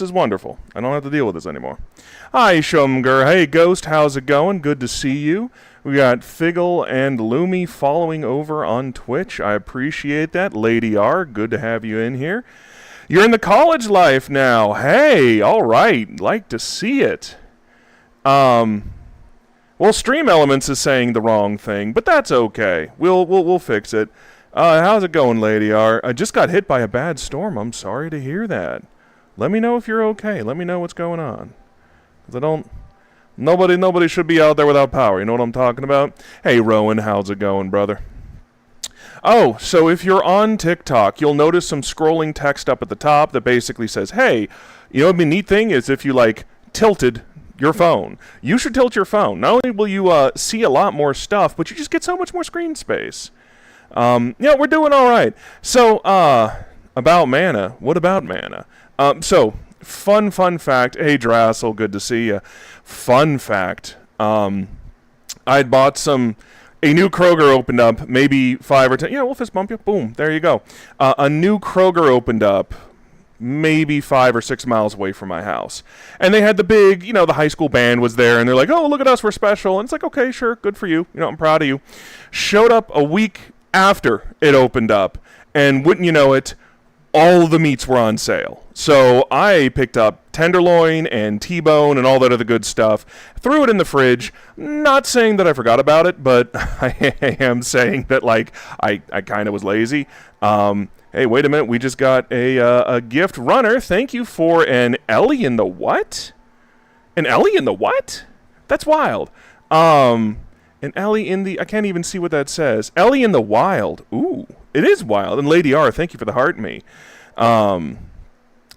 This is wonderful. I don't have to deal with this anymore. Hi, Shumger. Hey, Ghost. How's it going? Good to see you. We got Figgle and Lumi following over on Twitch. I appreciate that. Lady R, good to have you in here. You're in the college life now. Hey, all right. Like to see it. Well, Stream Elements is saying the wrong thing, but that's okay. We'll fix it. How's it going, Lady R? I just got hit by a bad storm. I'm sorry to hear that. Let me know if you're okay. Let me know what's going on. 'Cause I don't... Nobody should be out there without power. You know what I'm talking about? Hey, Rowan, how's it going, brother? Oh, so if you're on TikTok, you'll notice some scrolling text up at the top that basically says, hey, you know what the neat thing is if you, like, tilted your phone. You should tilt your phone. Not only will you see a lot more stuff, but you just get so much more screen space. Yeah, we're doing all right. So, about mana. What about mana? So, fun fact. Hey, Drassel, good to see you. Fun fact. I'd bought a new Kroger opened up, maybe 5 or 10. Yeah, we'll fist bump you. Boom, there you go. A new Kroger opened up maybe 5 or 6 miles away from my house. And they had the big, the high school band was there, and they're like, oh, look at us, we're special. And it's like, okay, sure, good for you. I'm proud of you. Showed up a week after it opened up, and wouldn't you know it, all the meats were on sale. So I picked up tenderloin and T-bone and all that other good stuff, threw it in the fridge, not saying that I forgot about it, but I am saying that, like, I kind of was lazy. Hey, wait a minute, we just got a gift runner. Thank you for an Ellie in the what? An Ellie in the what? That's wild. An Ellie in the... I can't even see what that says. Ellie in the wild. Ooh, it is wild. And Lady R, thank you for the heart me.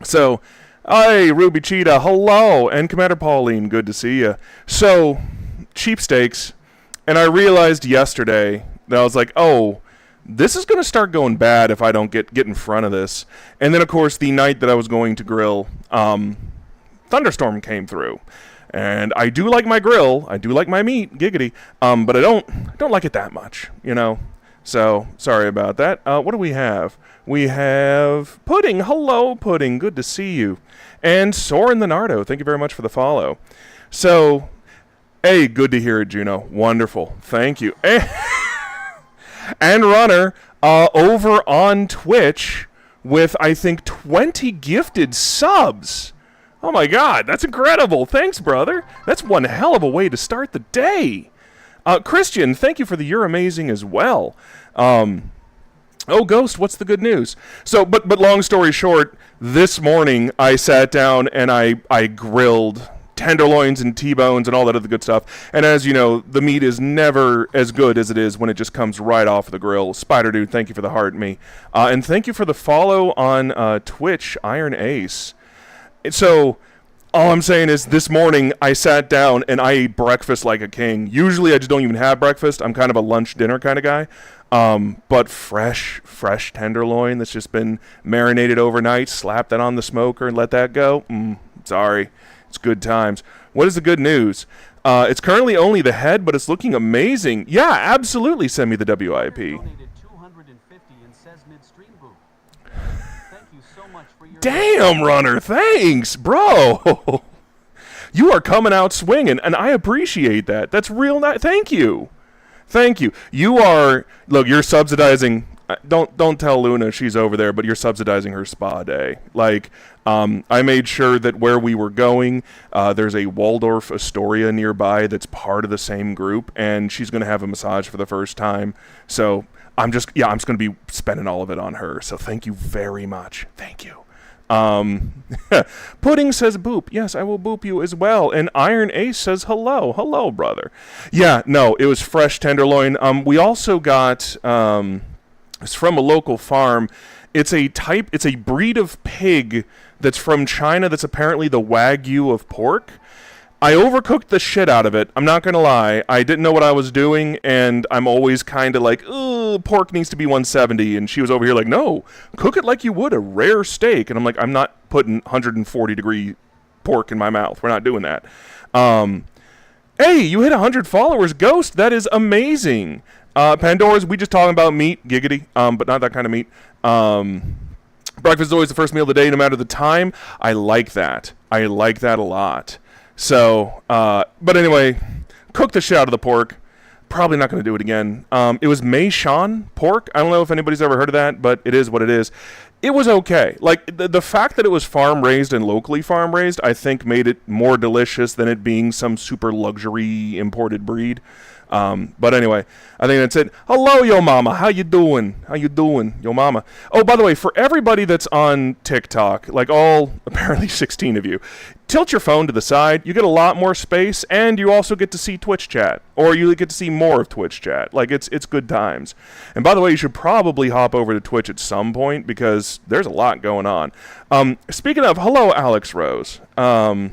So, hey, Ruby Cheetah, hello. And Commander Pauline, good to see you. So, cheap steaks. And I realized yesterday that I was like, oh, this is going to start going bad if I don't get in front of this. And then, of course, the night that I was going to grill, thunderstorm came through. And I do like my grill. I do like my meat, giggity. But I don't like it that much, So, sorry about that. What do we have? We have Pudding. Hello, Pudding. Good to see you. And Soren the Nardo. Thank you very much for the follow. So, hey, good to hear it, Juno. Wonderful. Thank you. And Runner over on Twitch with, I think, 20 gifted subs. Oh my god, that's incredible. Thanks, brother. That's one hell of a way to start the day. Christian, thank you for the You're Amazing as well. Oh, Ghost, what's the good news? So, but long story short, this morning I sat down and I grilled tenderloins and T-bones and all that other good stuff. And as you know, the meat is never as good as it is when it just comes right off the grill. Spider Dude, thank you for the heart me. And thank you for the follow on Twitch, Iron Ace. So, all I'm saying is this morning I sat down and I ate breakfast like a king. Usually I just don't even have breakfast. I'm kind of a lunch dinner kind of guy. But fresh tenderloin that's just been marinated overnight, slap that on the smoker and let that go. Sorry. It's good times. What is the good news? It's currently only the head, but it's looking amazing. Yeah, absolutely send me the WIP. Damn, Runner, thanks, bro. You are coming out swinging, and I appreciate that. That's real nice. Thank you. You are, look, you're subsidizing, don't tell Luna she's over there, but you're subsidizing her spa day. Like, I made sure that where we were going, there's a Waldorf Astoria nearby that's part of the same group, and she's going to have a massage for the first time. So, I'm just going to be spending all of it on her. So, thank you very much. Thank you. Pudding says boop. Yes, I will boop you as well. And Iron Ace says hello brother. Yeah, no, it was fresh tenderloin. We also got it's from a local farm. It's a breed of pig that's from China that's apparently the Wagyu of pork. I overcooked the shit out of it. I'm not going to lie. I didn't know what I was doing, and I'm always kind of like, pork needs to be 170. And she was over here like, no, cook it like you would a rare steak. And I'm like, I'm not putting 140-degree pork in my mouth. We're not doing that. Hey, you hit 100 followers, Ghost. That is amazing. Pandora's, we just talking about meat, giggity, but not that kind of meat. Breakfast is always the first meal of the day, no matter the time. I like that. I like that a lot. So, but anyway, cook the shit out of the pork. Probably not going to do it again. It was Meishan pork. I don't know if anybody's ever heard of that, but it is what it is. It was okay. Like, the fact that it was farm-raised and locally farm-raised, I think made it more delicious than it being some super luxury imported breed. But anyway, I think that's it. Hello, yo mama. How you doing? How you doing, yo mama? Oh, by the way, for everybody that's on TikTok, like all apparently 16 of you, tilt your phone to the side. You get a lot more space, and you also get to see Twitch chat, or you get to see more of Twitch chat. Like, it's good times. And by the way, you should probably hop over to Twitch at some point because there's a lot going on. Speaking of, hello, Alex Rose. You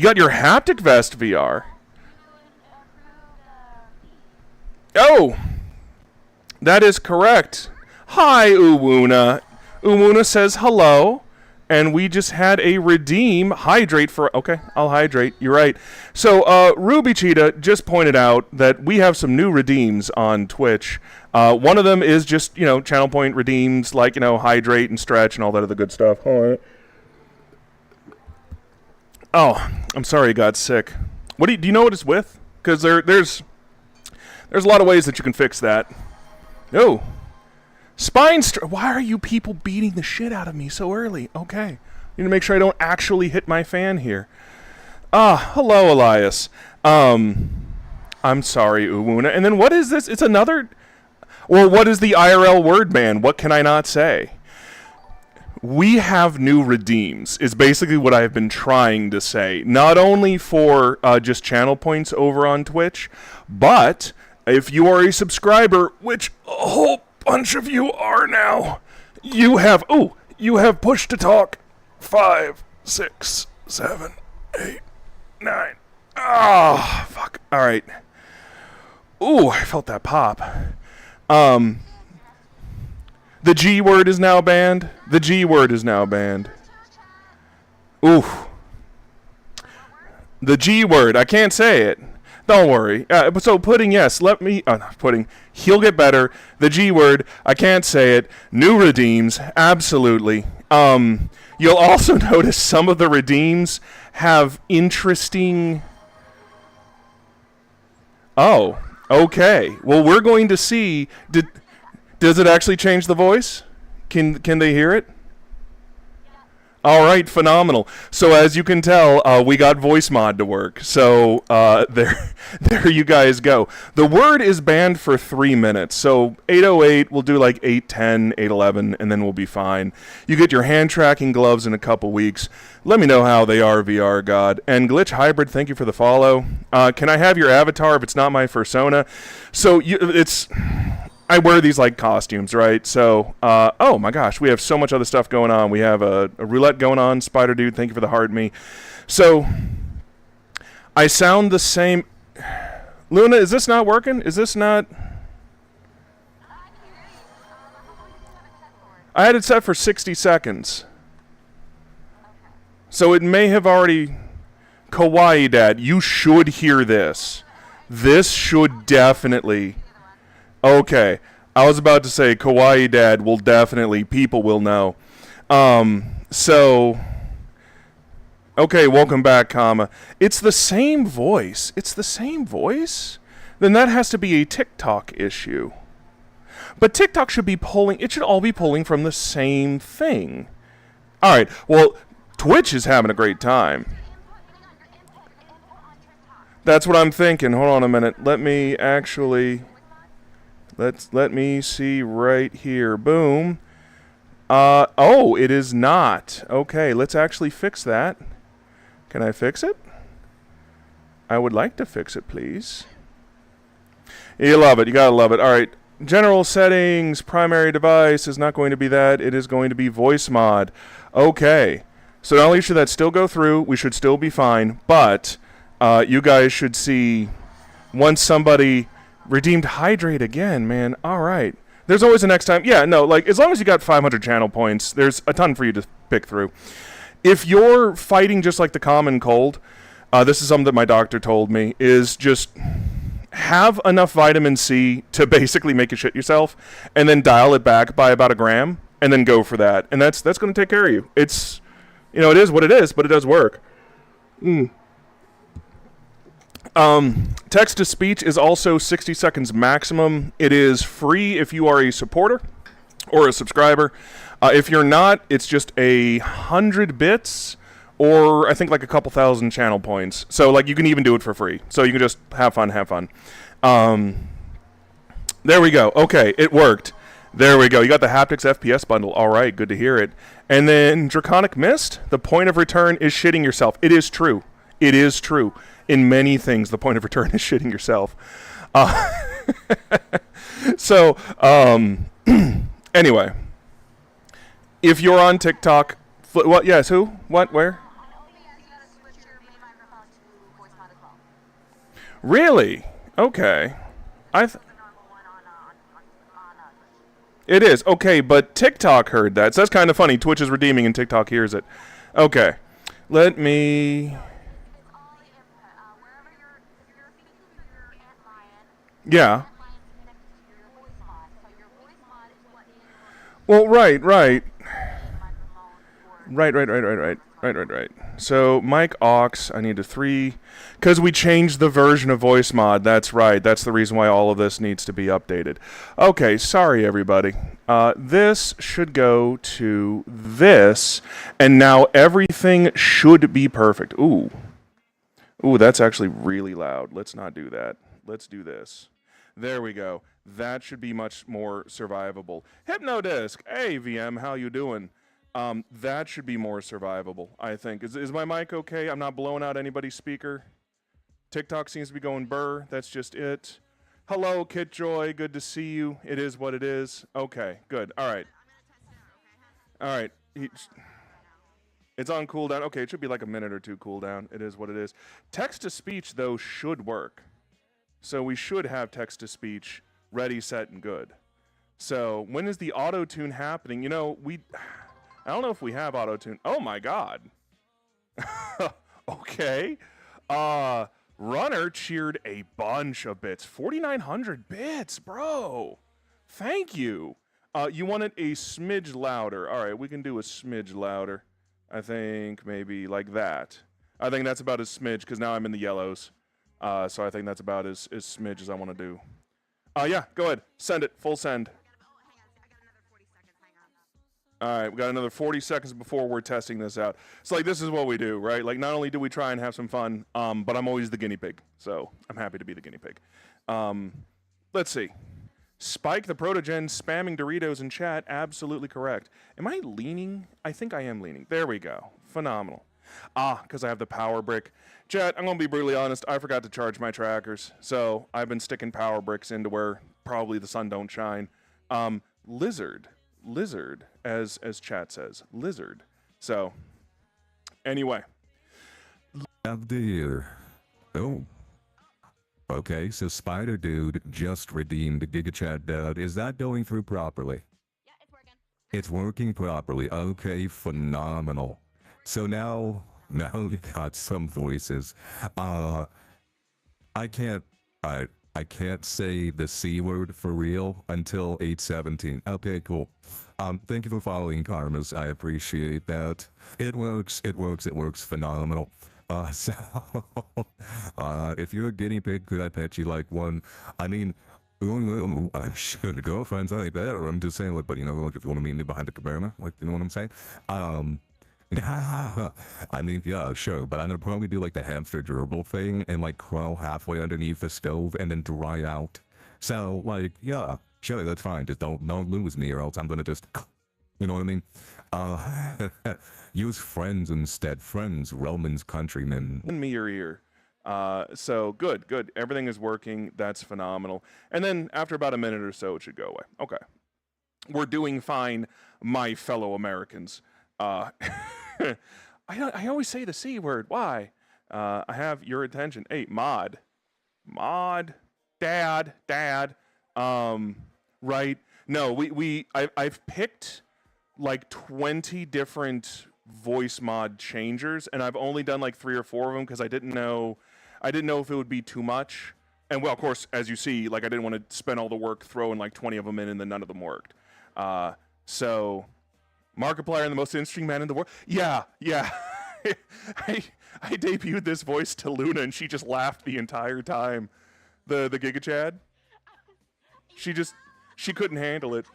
got your haptic vest VR. Oh, that is correct. Hi, Uwuna. Uwuna says hello, and we just had a redeem hydrate for. Okay, I'll hydrate. You're right. So, Ruby Cheetah just pointed out that we have some new redeems on Twitch. One of them is just channel point redeems, like hydrate and stretch and all that other good stuff. Oh, I'm sorry you got sick. Do you know what it's with? Because there's a lot of ways that you can fix that. No. Why are you people beating the shit out of me so early? Okay. Need to make sure I don't actually hit my fan here. Hello, Elias. I'm sorry, Uwuna. And then what is this? It's another... Well, what is the IRL word ban? What can I not say? We have new redeems, is basically what I've been trying to say. Not only for just channel points over on Twitch, but... if you are a subscriber, which a whole bunch of you are now, you have push to talk 5, 6, 7, 8, 9. Ah, fuck. All right. Ooh, I felt that pop. The G word is now banned. The G word is now banned. Ooh. The G word. I can't say it. Don't worry. So pudding, yes. Not pudding. He'll get better. The G word. I can't say it. New redeems. Absolutely. You'll also notice some of the redeems have interesting... Oh, okay. Well, we're going to see... Does it actually change the voice? Can they hear it? All right, phenomenal. So as you can tell, we got voice mod to work. So there you guys go. The word is banned for 3 minutes. So 8:08, we'll do like 8:10, 8:11, and then we'll be fine. You get your hand tracking gloves in a couple weeks. Let me know how they are, VR God. And Glitch Hybrid, thank you for the follow. Can I have your avatar if it's not my fursona? So I wear these like costumes, right? So, oh my gosh, we have so much other stuff going on. We have a roulette going on. Spider Dude, thank you for the heart me. So, I sound the same. Luna, is this not working? Is this not? I had it set for 60 seconds. So it may have already... Kawaii Dad, you should hear this. This should definitely... Okay, I was about to say Kawaii Dad will definitely, people will know. So, okay, welcome back, comma. It's the same voice. It's the same voice? Then that has to be a TikTok issue. But TikTok should be pulling, it should all be pulling from the same thing. Alright, well, Twitch is having a great time. That's what I'm thinking. Hold on a minute. Let me actually... Let me see right here. Boom. Oh, it is not. Okay, let's actually fix that. Can I fix it? I would like to fix it, please. You love it. You gotta love it. All right. General settings, primary device is not going to be that. It is going to be voice mod. Okay. So not only should that still go through, we should still be fine, but you guys should see once somebody... Redeemed hydrate again, man. All right. There's always a next time. Yeah, no, like, as long as you got 500 channel points, there's a ton for you to pick through. If you're fighting just like the common cold, this is something that my doctor told me, is just have enough vitamin C to basically make you shit yourself, and then dial it back by about 1 gram, and then go for that. And that's going to take care of you. It's, you know, it is what it is, but it does work. Text to speech is also 60 seconds maximum. It is free if you are a supporter or a subscriber. If you're not, it's just 100 bits, or I think like a couple thousand channel points. So like you can even do it for free. So you can just have fun. There we go. Okay, it worked. There we go. You got the Haptics FPS bundle. All right, good to hear it. And then Draconic Mist, the point of return is shitting yourself. It is true. It is true. In many things, the point of return is shitting yourself. So, anyway, if you're on TikTok, what? Yes, who? What? Where? Really? Okay. It is. Okay, but TikTok heard that. So that's kind of funny. Twitch is redeeming and TikTok hears it. Okay. Let me... Yeah. Well, right. Right. So, Mike Aux, I need a 3. Because we changed the version of voice mod. That's right. That's the reason why all of this needs to be updated. Okay, sorry, everybody. This should go to this. And now everything should be perfect. Ooh, that's actually really loud. Let's not do that. Let's do this. There we go. That should be much more survivable. Hypnodisc. Hey, VM, how you doing? That should be more survivable, I think. Is my mic okay? I'm not blowing out anybody's speaker. TikTok seems to be going burr. That's just it. Hello, Kit Joy. Good to see you. It is what it is. Okay, good. All right. It's on cooldown. Okay, it should be like a minute or two cooldown. It is what it is. Text-to-speech, though, should work. So we should have text-to-speech ready, set, and good. So when is the auto-tune happening? You know, I don't know if we have auto-tune. Oh, my God. Okay. Runner cheered a bunch of bits. 4,900 bits, bro. Thank you. You want it a smidge louder. All right, we can do a smidge louder. I think maybe like that. I think that's about as smidge, because now I'm in the yellows. So I think that's about as smidge as I want to do. Yeah, go ahead. Send it. Full send. All right, we got another 40 seconds before we're testing this out. So, like, this is what we do, right? Like, not only do we try and have some fun, but I'm always the guinea pig. So, I'm happy to be the guinea pig. Let's see. Spike the Protogen spamming Doritos in chat. Absolutely correct. Am I leaning? I think I am leaning. There we go. Phenomenal. Because I have the power brick. Chat, I'm going to be brutally honest. I forgot to charge my trackers. So, I've been sticking power bricks into where probably the sun don't shine. Lizard, as chat says. Lizard. So, anyway. Of the year. Oh. Okay, so Spider Dude just redeemed the GigaChat dad. Is that going through properly? Yeah, it's working. It's working properly. Okay, phenomenal. So now we got some voices. I can't say the C word for real until 8:17. Okay, cool. Thank you for following Karmas. I appreciate that. It works phenomenal. So, if you're a guinea pig, could I pet you like one? I mean, I should girlfriends ain't better. I'm just saying, like, but you know, like, if you want to meet me behind the cabana, like, you know what I'm saying? I mean, yeah, sure, but I'm gonna probably do like the hamster gerbil thing and like crawl halfway underneath the stove and then dry out. So, like, yeah, sure, that's fine. Just don't lose me, or else I'm gonna just, you know what I mean? Use friends instead. Friends, Romans, countrymen. Lend me your ear. So good. Everything is working. That's phenomenal. And then after about a minute or so, it should go away. Okay. We're doing fine, my fellow Americans. I always say the C word. Why? I have your attention. Hey, mod, dad. Right? No, I've picked like 20 different voice mod changers, and I've only done like 3 or 4 of them because I didn't know if it would be too much. And well, of course, as you see, like I didn't want to spend all the work throwing like 20 of them in and then none of them worked. So, Markiplier and the most interesting man in the world. Yeah. I debuted this voice to Luna, and she just laughed the entire time. The Giga Chad. She couldn't handle it.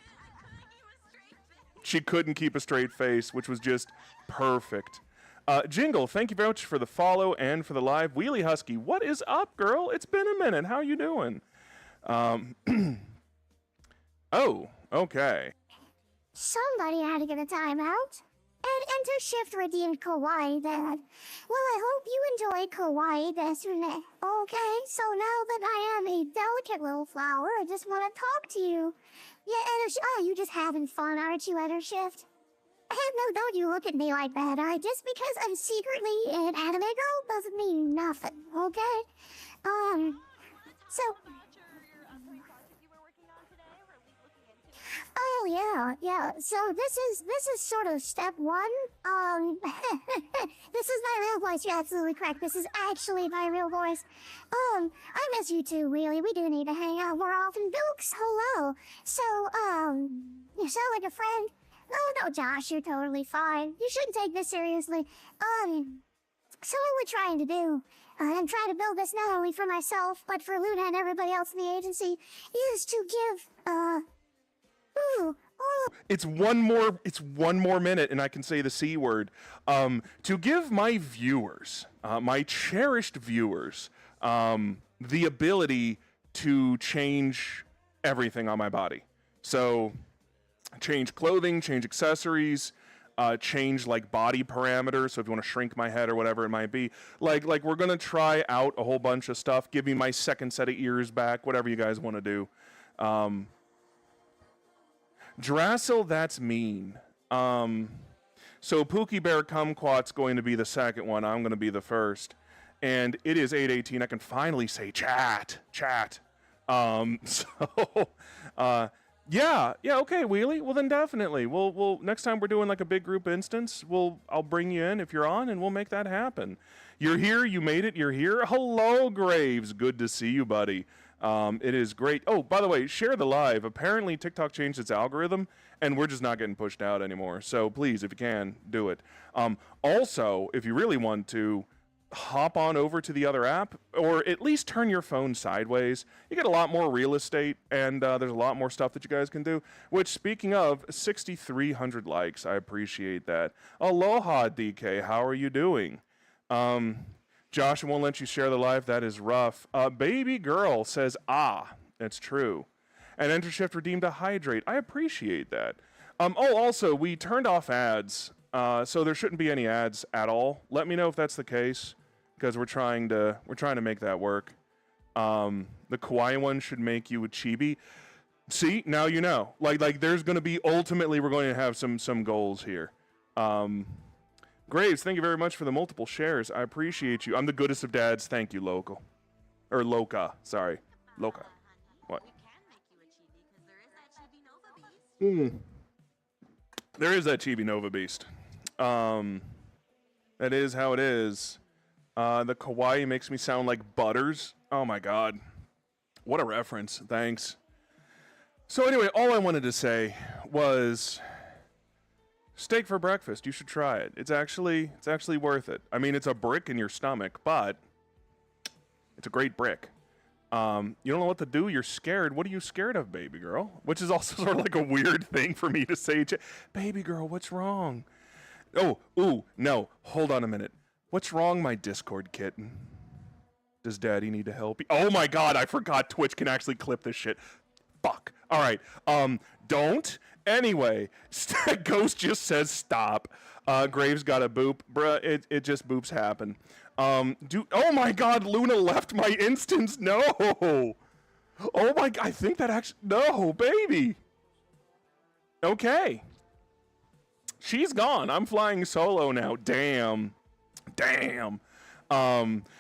She couldn't keep a straight face, which was just perfect. Jingle, thank you very much for the follow and for the live. Wheelie Husky, what is up, girl? It's been a minute. How you doing? Oh, okay. Somebody had to get a timeout. And Enter Shift redeemed Kawaii Dad. Well, I hope you enjoyed Kawaii Desune. Okay, so now that I am a delicate little flower, I just want to talk to you. Yeah, you just having fun, aren't you, Enter Shift? No, don't you look at me like that, alright? Just because I'm secretly an anime girl doesn't mean nothing, okay? So... Oh yeah. So this is sort of step one. This is my real voice. You're absolutely correct. This is actually my real voice. I miss you too, really. We do need to hang out more often. Dukes, hello. So, you sound like a friend. No, Josh, you're totally fine. You shouldn't take this seriously. So what we're trying to do, I'm trying to build this not only for myself, but for Luna and everybody else in the agency, is to give, It's one more minute, and I can say the C word. To give my viewers, my cherished viewers, the ability to change everything on my body. So, change clothing, change accessories, change like body parameters. So if you want to shrink my head or whatever it might be, like we're gonna try out a whole bunch of stuff. Give me my second set of ears back, whatever you guys want to do. Drassel, that's mean. So Pookie Bear Kumquat's going to be the second one. I'm going to be the first. And it is 8:18. I can finally say chat. Yeah, okay, Wheelie. Well, then definitely. We'll next time we're doing like a big group instance, I'll bring you in if you're on, and we'll make that happen. You're here. You made it. You're here. Hello, Graves. Good to see you, buddy. It is great. Oh, by the way, share the live. Apparently, TikTok changed its algorithm, and we're just not getting pushed out anymore. So please, if you can, do it. Also, if you really want to, hop on over to the other app, or at least turn your phone sideways. You get a lot more real estate, and there's a lot more stuff that you guys can do. Which, speaking of, 6,300 likes. I appreciate that. Aloha, DK. How are you doing? Josh won't let you share the live. That is rough. Baby girl says, it's true. And Enter Shift redeemed a hydrate. I appreciate that. Also, we turned off ads, so there shouldn't be any ads at all. Let me know if that's the case, because we're trying to make that work. The kawaii one should make you a chibi. See, now you know. Like there's going to be, ultimately, we're going to have some goals here. Graves, thank you very much for the multiple shares. I appreciate you. I'm the goodest of dads. Thank you, Local. Or Loca. Sorry. Loca. What? There is that Chibi Nova Beast. That is how it is. The kawaii makes me sound like Butters. Oh my god. What a reference. Thanks. So anyway, all I wanted to say was... steak for breakfast. You should try it. It's actually worth it. I mean, it's a brick in your stomach, but it's a great brick. You don't know what to do. You're scared. What are you scared of, baby girl? Which is also sort of like a weird thing for me to say. Baby girl, what's wrong? No. Hold on a minute. What's wrong, my Discord kitten? Does daddy need to help you? Oh my god, I forgot Twitch can actually clip this shit. Fuck. Alright, don't. Anyway, Ghost just says stop. Graves got a boop. Bruh, it just boops happen. Oh my god, Luna left my instance. No. Oh my god, I think that actually, no, baby. Okay. She's gone. I'm flying solo now. Damn.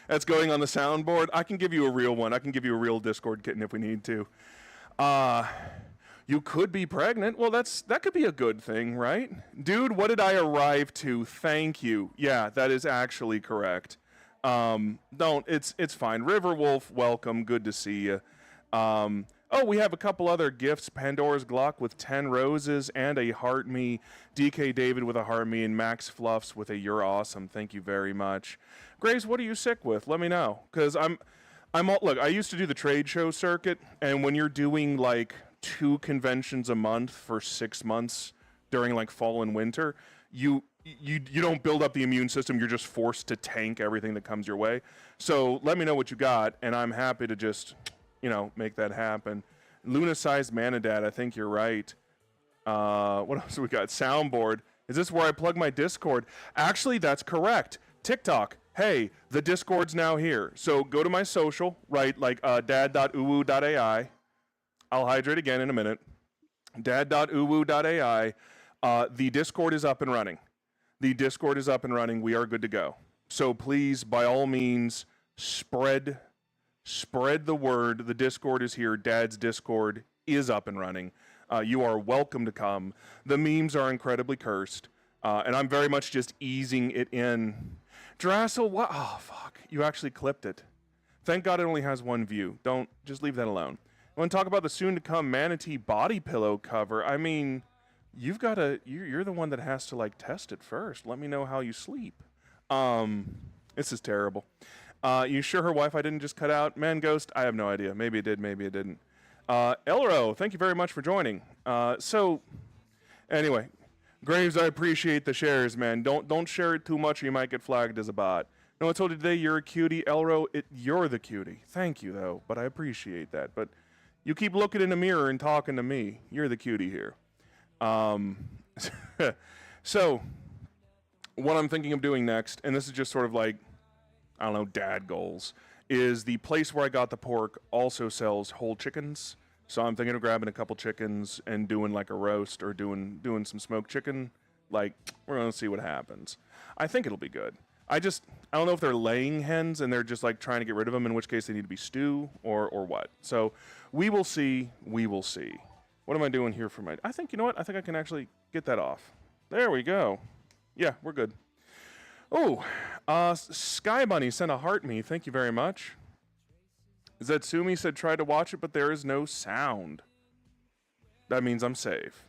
That's going on the soundboard. I can give you a real one. I can give you a real Discord kitten if we need to. You could be pregnant. Well, that could be a good thing, right? Dude, what did I arrive to? Thank you. Yeah, that is actually correct. It's fine. Riverwolf, welcome. Good to see you. Oh, we have a couple other gifts. Pandora's Glock with 10 roses and a heart me. DK David with a heart me, and Max Fluffs with a you're awesome. Thank you very much. Grace, what are you sick with? Let me know. Because look, I used to do the trade show circuit, and when you're doing like 2 conventions a month for 6 months during like fall and winter, you don't build up the immune system. You're just forced to tank everything that comes your way. So let me know what you got, and I'm happy to just, make that happen. Luna-sized Manadad, I think you're right. What else we got? Soundboard. Is this where I plug my Discord? Actually, that's correct. TikTok. Hey, the Discord's now here. So go to my social, right, like dad.uwu.ai. I'll hydrate again in a minute. Dad.uwu.ai. The Discord is up and running. The Discord is up and running. We are good to go. So please, by all means, spread the word. The Discord is here. Dad's Discord is up and running. You are welcome to come. The memes are incredibly cursed. And I'm very much just easing it in. Drassel, what? Oh, fuck. You actually clipped it. Thank God it only has 1 view. Just leave that alone. I want to talk about the soon-to-come Manatee body pillow cover. I mean, you're the one that has to, like, test it first. Let me know how you sleep. This is terrible. You sure her Wi-Fi didn't just cut out? Man, Ghost, I have no idea. Maybe it did, maybe it didn't. Elro, thank you very much for joining. Anyway, Graves, I appreciate the shares, man. Don't share it too much or you might get flagged as a bot. No, I told you today you're a cutie. Elro, you're the cutie. Thank you, though, but I appreciate that. But you keep looking in the mirror and talking to me. You're the cutie here. So, what I'm thinking of doing next, and this is just sort of like, I don't know, dad goals, is the place where I got the pork also sells whole chickens. So I'm thinking of grabbing a couple chickens and doing like a roast or doing some smoked chicken. Like, we're going to see what happens. I think it'll be good. I don't know if they're laying hens and they're just like trying to get rid of them, in which case they need to be stew or what. So we will see. We will see. What am I doing here for my... I think, you know what? I think I can actually get that off. There we go. Yeah, we're good. Oh, Sky Bunny sent a heart me. Thank you very much. Zetsumi said try to watch it, but there is no sound. That means I'm safe.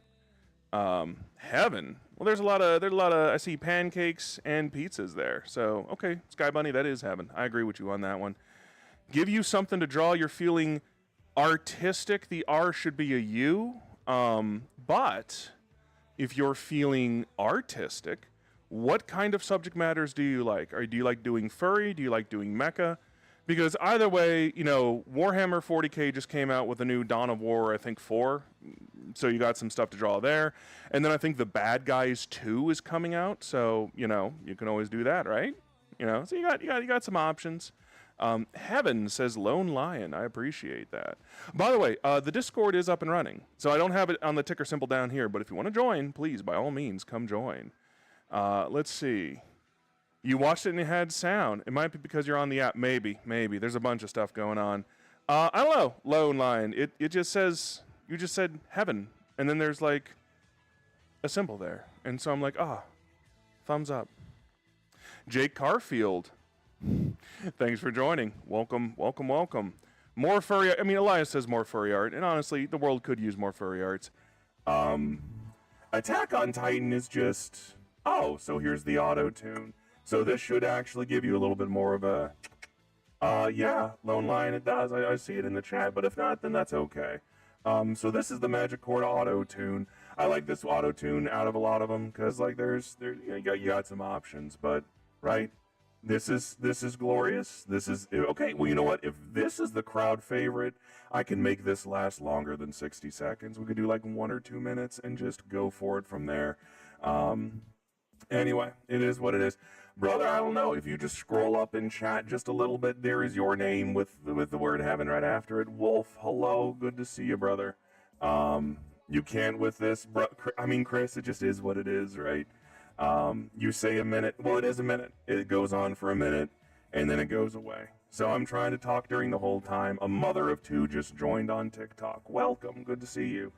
Heaven. Well, there's a lot of I see pancakes and pizzas there. So, okay, Sky Bunny, that is heaven. I agree with you on that one. Give you something to draw. You're feeling artistic. The R should be a U. But if you're feeling artistic, what kind of subject matters do you like? Or do you like doing furry? Do you like doing mecha? Because either way, Warhammer 40k just came out with a new Dawn of War, I think 4. So you got some stuff to draw there. And then I think The Bad Guys 2 is coming out. So, you can always do that, right? So you got some options. Heaven says Lone Lion. I appreciate that. By the way, the Discord is up and running. So I don't have it on the ticker symbol down here, but if you want to join, please, by all means, come join. Let's see. You watched it and it had sound. It might be because you're on the app. Maybe. There's a bunch of stuff going on. I don't know, Lone Lion. It just says, you just said heaven. And then there's like a symbol there. And so I'm like, thumbs up. Jake Carfield. Thanks for joining. Welcome. More furry. Elias says more furry art. And honestly, the world could use more furry arts. Attack on Titan is just... Oh, so here's the auto-tune. So this should actually give you a little bit more of a... yeah, Lone Lion, it does. I see it in the chat, but if not, then that's okay. So this is the Magic Chord auto-tune. I like this auto-tune out of a lot of them, because, like, you got some options, but, right? This is glorious. This is... Okay, well, you know what? If this is the crowd favorite, I can make this last longer than 60 seconds. We could do, like, 1 or 2 minutes and just go for it from there. Anyway, it is what it is. Brother, I don't know, if you just scroll up in chat just a little bit, there is your name with the word heaven right after it. Wolf, hello, good to see you, brother. You can't with this, Chris, it just is what it is, right? You say a minute, well, it is a minute. It goes on for a minute, and then it goes away. So I'm trying to talk during the whole time. A mother of 2 just joined on TikTok. Welcome, good to see you.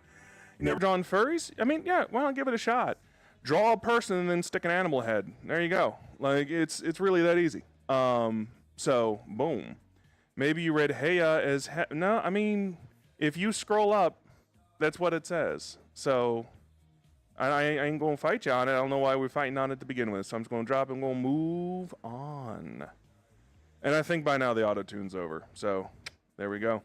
You never drawn furries? Yeah, why not give it a shot? Draw a person and then stick an animal head. There you go. Like, it's really that easy. So, boom. Maybe you read Heya as... No, If you scroll up, that's what it says. So I ain't gonna fight you on it. I don't know why we're fighting on it to begin with. So I'm just gonna drop and we'll move on. And I think by now the auto-tune's over. So there we go.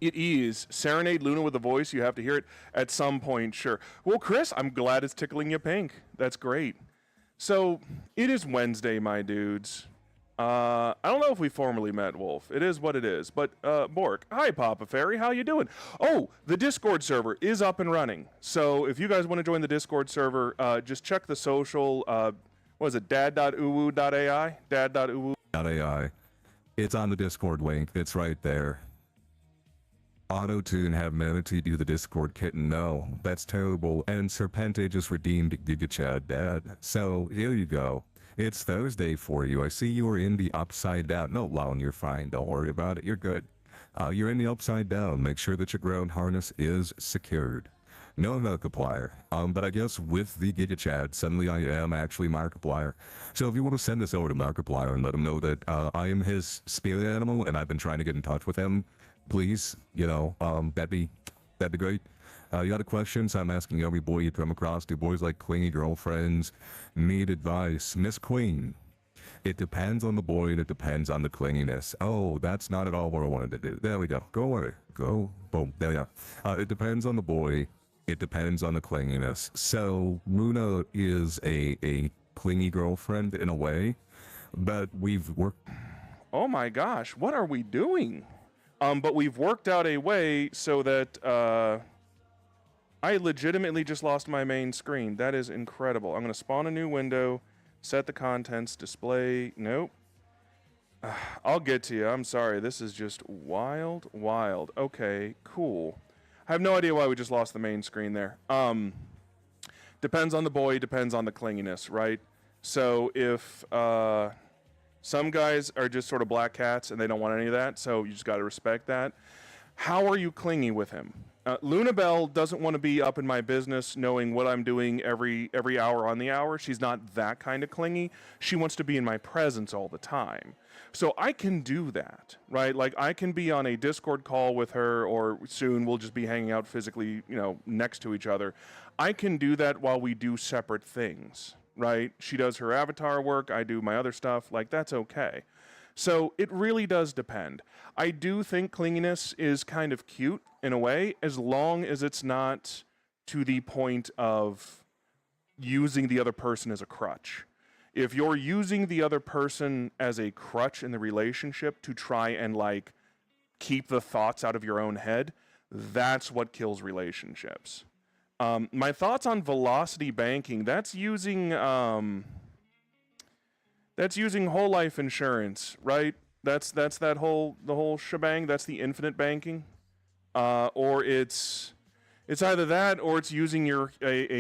It is Serenade Luna with a voice. You have to hear it at some point, sure. Well, Chris, I'm glad it's tickling you pink. That's great. So it is Wednesday, my dudes. I don't know if we formally met, Wolf. It is what it is. But Bork, hi, Papa Fairy. How you doing? Oh, the Discord server is up and running. So if you guys want to join the Discord server, just check the social. What is it? Dad.uwu.ai? Dad.uwu. .ai. It's on the Discord link. It's right there. Auto-tune have managed do the Discord kitten. No, that's terrible. And Serpente just redeemed GigaChad Dad. So here you go. It's Thursday for you. I see you are in the upside down. No, Lon, you're fine. Don't worry about it. You're good. You're in the upside down. Make sure that your ground harness is secured. No Markiplier. But I guess with the GigaChad, suddenly I am actually Markiplier. So if you want to send this over to Markiplier and let him know that I am his spirit animal and I've been trying to get in touch with him, please, that'd be great. You got questions? I'm asking every boy you come across. Do boys like clingy girlfriends? Need advice? Miss Queen. It depends on the boy and it depends on the clinginess. Oh, that's not at all what I wanted to do. There we go. Go away. Go. Boom. There we go. It depends on the boy. It depends on the clinginess. So Luna is a clingy girlfriend in a way, but we've worked. Oh my gosh, what are we doing? But we've worked out a way so that I legitimately just lost my main screen. That is incredible. I'm going to spawn a new window, set the contents, display. Nope. I'll get to you. I'm sorry. This is just wild, wild. Okay, cool. I have no idea why we just lost the main screen there. Depends on the boy, depends on the clinginess, right? So if some guys are just sort of black cats and they don't want any of that, so you just got to respect that. How are you clingy with him? Lunabelle doesn't want to be up in my business knowing what I'm doing every hour on the hour. She's not that kind of clingy. She wants to be in my presence all the time. So I can do that, right? Like I can be on a Discord call with her, or soon we'll just be hanging out physically, next to each other. I can do that while we do separate things, right? She does her avatar work, I do my other stuff. Like that's okay. So it really does depend. I do think clinginess is kind of cute in a way, as long as it's not to the point of using the other person as a crutch. If you're using the other person as a crutch in the relationship to try and keep the thoughts out of your own head, that's what kills relationships. My thoughts on velocity banking, that's using whole life insurance, right? That's the whole shebang. That's the infinite banking, or it's either that or it's using a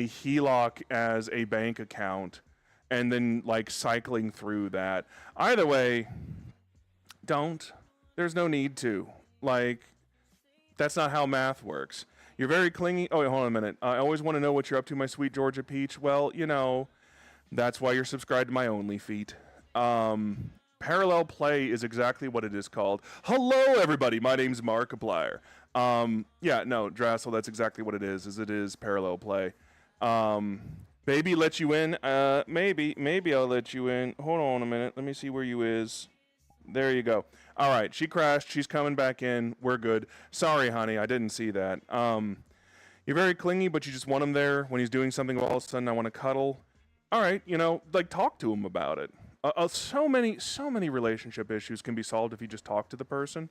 HELOC as a bank account, and then cycling through that. Either way, don't. There's no need to. That's not how math works. You're very clingy. Oh wait, hold on a minute. I always want to know what you're up to, my sweet Georgia Peach. Well, that's why you're subscribed to my OnlyFeet. Parallel play is exactly what it is called. Hello, everybody. My name's Markiplier. Yeah, no, Drassel, that's exactly what it is. It is parallel play. Baby, let you in? Maybe I'll let you in. Hold on a minute. Let me see where you is. There you go. All right, she crashed. She's coming back in. We're good. Sorry, honey, I didn't see that. You're very clingy, but you just want him there when he's doing something. All of a sudden, I want to cuddle. All right, talk to him about it. So many relationship issues can be solved if you just talk to the person.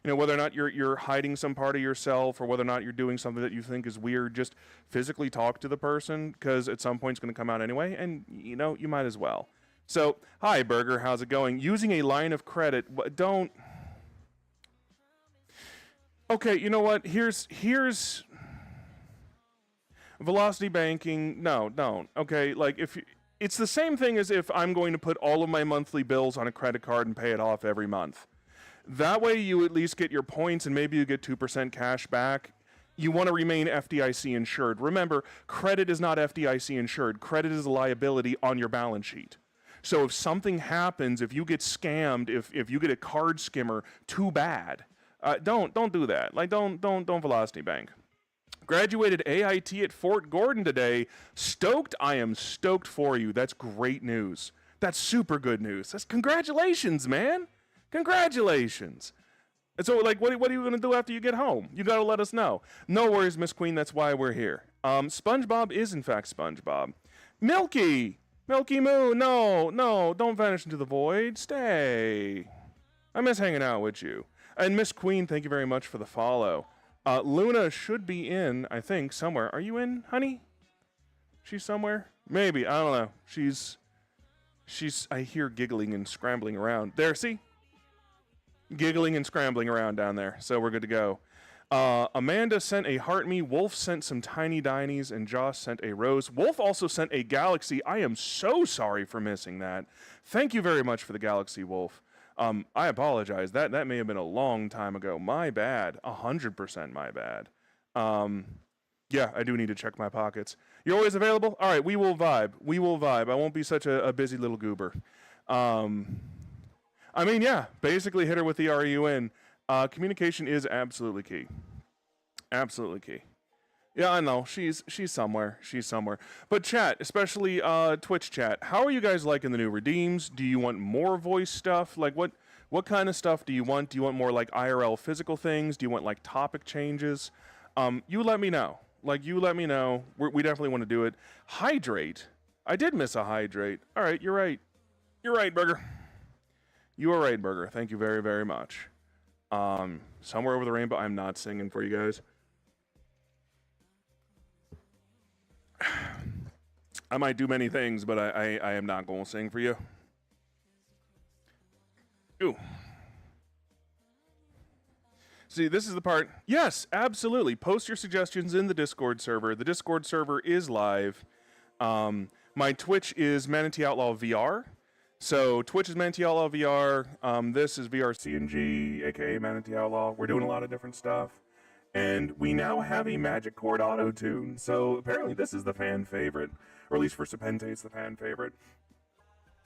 Whether or not you're hiding some part of yourself, or whether or not you're doing something that you think is weird, just physically talk to the person, because at some point it's going to come out anyway, and you might as well. So, hi Burger, how's it going? Using a line of credit, don't. Okay, you know what? Here's velocity banking. No, don't. Okay, it's the same thing as if I'm going to put all of my monthly bills on a credit card and pay it off every month. That way you at least get your points and maybe you get 2% cash back. You want to remain FDIC insured. Remember, credit is not FDIC insured. Credit is a liability on your balance sheet. So if something happens, if you get scammed, if you get a card skimmer, too bad. Don't do that. Like, don't velocity bank. Graduated AIT at Fort Gordon today. Stoked. I am stoked for you. That's great news. That's super good news. That's congratulations, man. Congratulations. And so, like, what are you going to do after you get home? You got to let us know. No worries, Miss Queen. That's why we're here. SpongeBob is, in fact, SpongeBob. Milky! Milky Moo, no, don't vanish into the void. Stay. I miss hanging out with you. And Miss Queen, thank you very much for the follow. Luna should be in, I think, somewhere. Are you in, honey? She's somewhere? Maybe. I don't know. She's, I hear giggling and scrambling around. There, see? Giggling and scrambling around down there. So we're good to go. Amanda sent a heart me. Wolf sent some tiny dinies, and Josh sent a rose. Wolf also sent a galaxy. I am so sorry for missing that. Thank you very much for the galaxy, Wolf. I apologize. That may have been a long time ago. My bad. 100% my bad. Yeah, I do need to check my pockets. You're always available? All right, we will vibe. We will vibe. I won't be such a busy little goober. I mean, yeah, basically hit her with the RUN. Communication is absolutely key. Absolutely key. Yeah, I know. She's somewhere. She's somewhere. But chat, especially Twitch chat, how are you guys liking the new redeems? Do you want more voice stuff? Like, what kind of stuff do you want? Do you want more, like, IRL physical things? Do you want, like, topic changes? You let me know. Like, you let me know. We definitely want to do it. Hydrate. I did miss a hydrate. All right, you're right. You're right, Burger. You are right, Burger. Thank you very, very much. Somewhere Over the Rainbow. I'm not singing for you guys. I might do many things, but I am not going to sing for you. Ooh. See, this is the part. Yes, absolutely. Post your suggestions in the Discord server. The Discord server is live. My Twitch is Manatee Outlaw VR. So Twitch is Manatee Outlaw VR. This is VRCNG, aka Manatee Outlaw. We're doing a lot of different stuff. And we now have a Magic Chord auto tune. So apparently this is the fan favorite. Or at least for Serpente, it's the fan favorite.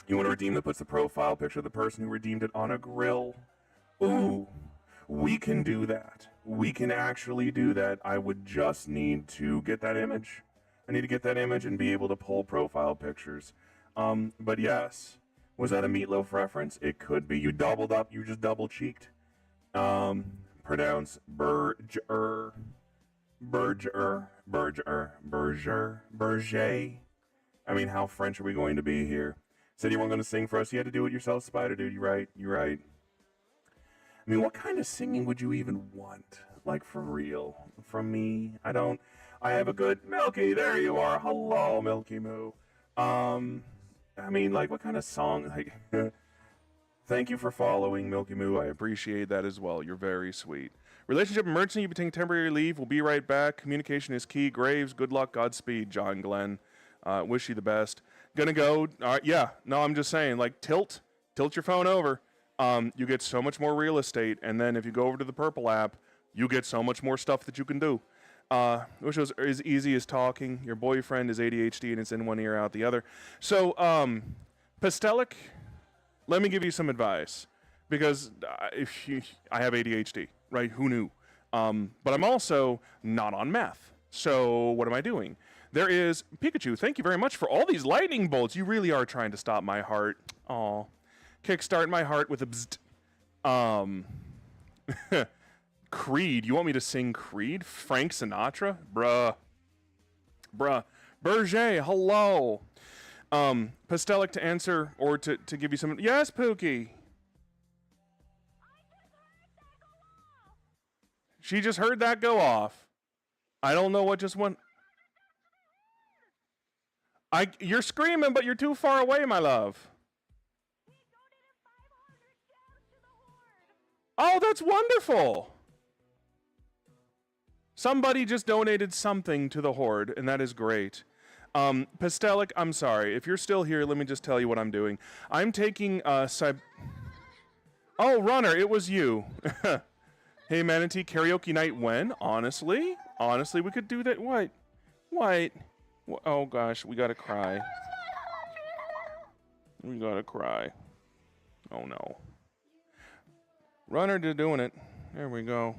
You want to redeem that puts the profile picture of the person who redeemed it on a grill. Ooh, we can do that. We can actually do that. I would just need to get that image. I need to get that image and be able to pull profile pictures. But yes, was that a Meatloaf reference? It could be. You doubled up. You just double cheeked. Pronounce Berger. I mean, how French are we going to be here? Said you weren't going to sing for us. You had to do it yourself, Spider Dude. You're right. You're right. I mean, what kind of singing would you even want? Like, for real? From me? I have a good Milky. There you are. Hello, Milky Moo. I mean, like, what kind of song? Like, thank you for following, Milky Moo. I appreciate that as well. You're very sweet. Relationship emergency. You've been taking temporary leave. We'll be right back. Communication is key. Graves, good luck. Godspeed, John Glenn. Wish you the best. Gonna go. Yeah. No, I'm just saying, like, tilt your phone over. You get so much more real estate, and then if you go over to the Purple app, you get so much more stuff that you can do. Which was as easy as talking. Your boyfriend is ADHD and it's in one ear, out the other. So, Pastelic, let me give you some advice. Because I have ADHD, right? Who knew? But I'm also not on meth. So what am I doing? There is Pikachu. Thank you very much for all these lightning bolts. You really are trying to stop my heart. Aw. Kickstart my heart with a bzzt. Creed. You want me to sing Creed? Frank Sinatra? Bruh. Berger, hello. Pastelic to answer, or to give you some... Yes, Pookie. She just heard that go off. I don't know what just went... You're screaming, but you're too far away, my love. Oh, that's wonderful. Somebody just donated something to the Horde, and that is great. Pastelic, I'm sorry. If you're still here, let me just tell you what I'm doing. I'm taking, Oh, Runner, it was you. Hey, Manatee, karaoke night when? Honestly, we could do that. What? Oh, gosh, we gotta cry. Oh, no. Runner to doing it. There we go.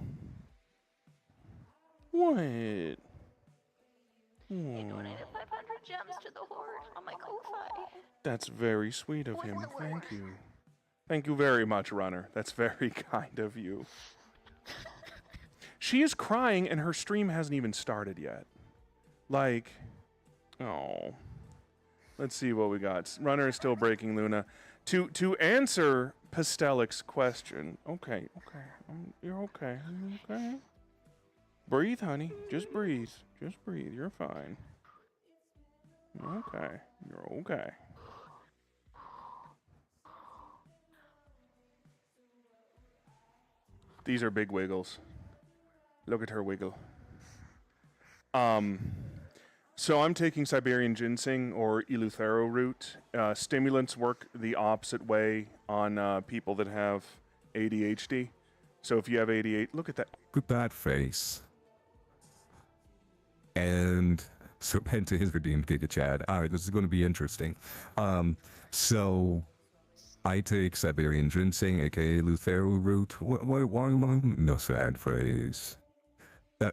What? I donated 500 gems to the Horde on my Ko-Fi. That's very sweet of him. Thank you. Thank you very much, Runner. That's very kind of you. She is crying and her stream hasn't even started yet. Like, oh. Let's see what we got. Runner is still breaking Luna. To answer Pastelic's question. Okay. You're okay. Okay. Breathe, honey. Just breathe. Just breathe. You're fine. You're okay. You're okay. These are big wiggles. Look at her wiggle. So I'm taking Siberian ginseng or Eleuthero root. Stimulants work the opposite way on people that have ADHD. So if you have ADHD, look at that. Look at that face. And so Penta is redeemed Giga Chad. Alright, this is going to be interesting. So I take Siberian ginseng, aka Eleuthero root. Why no sad phrase?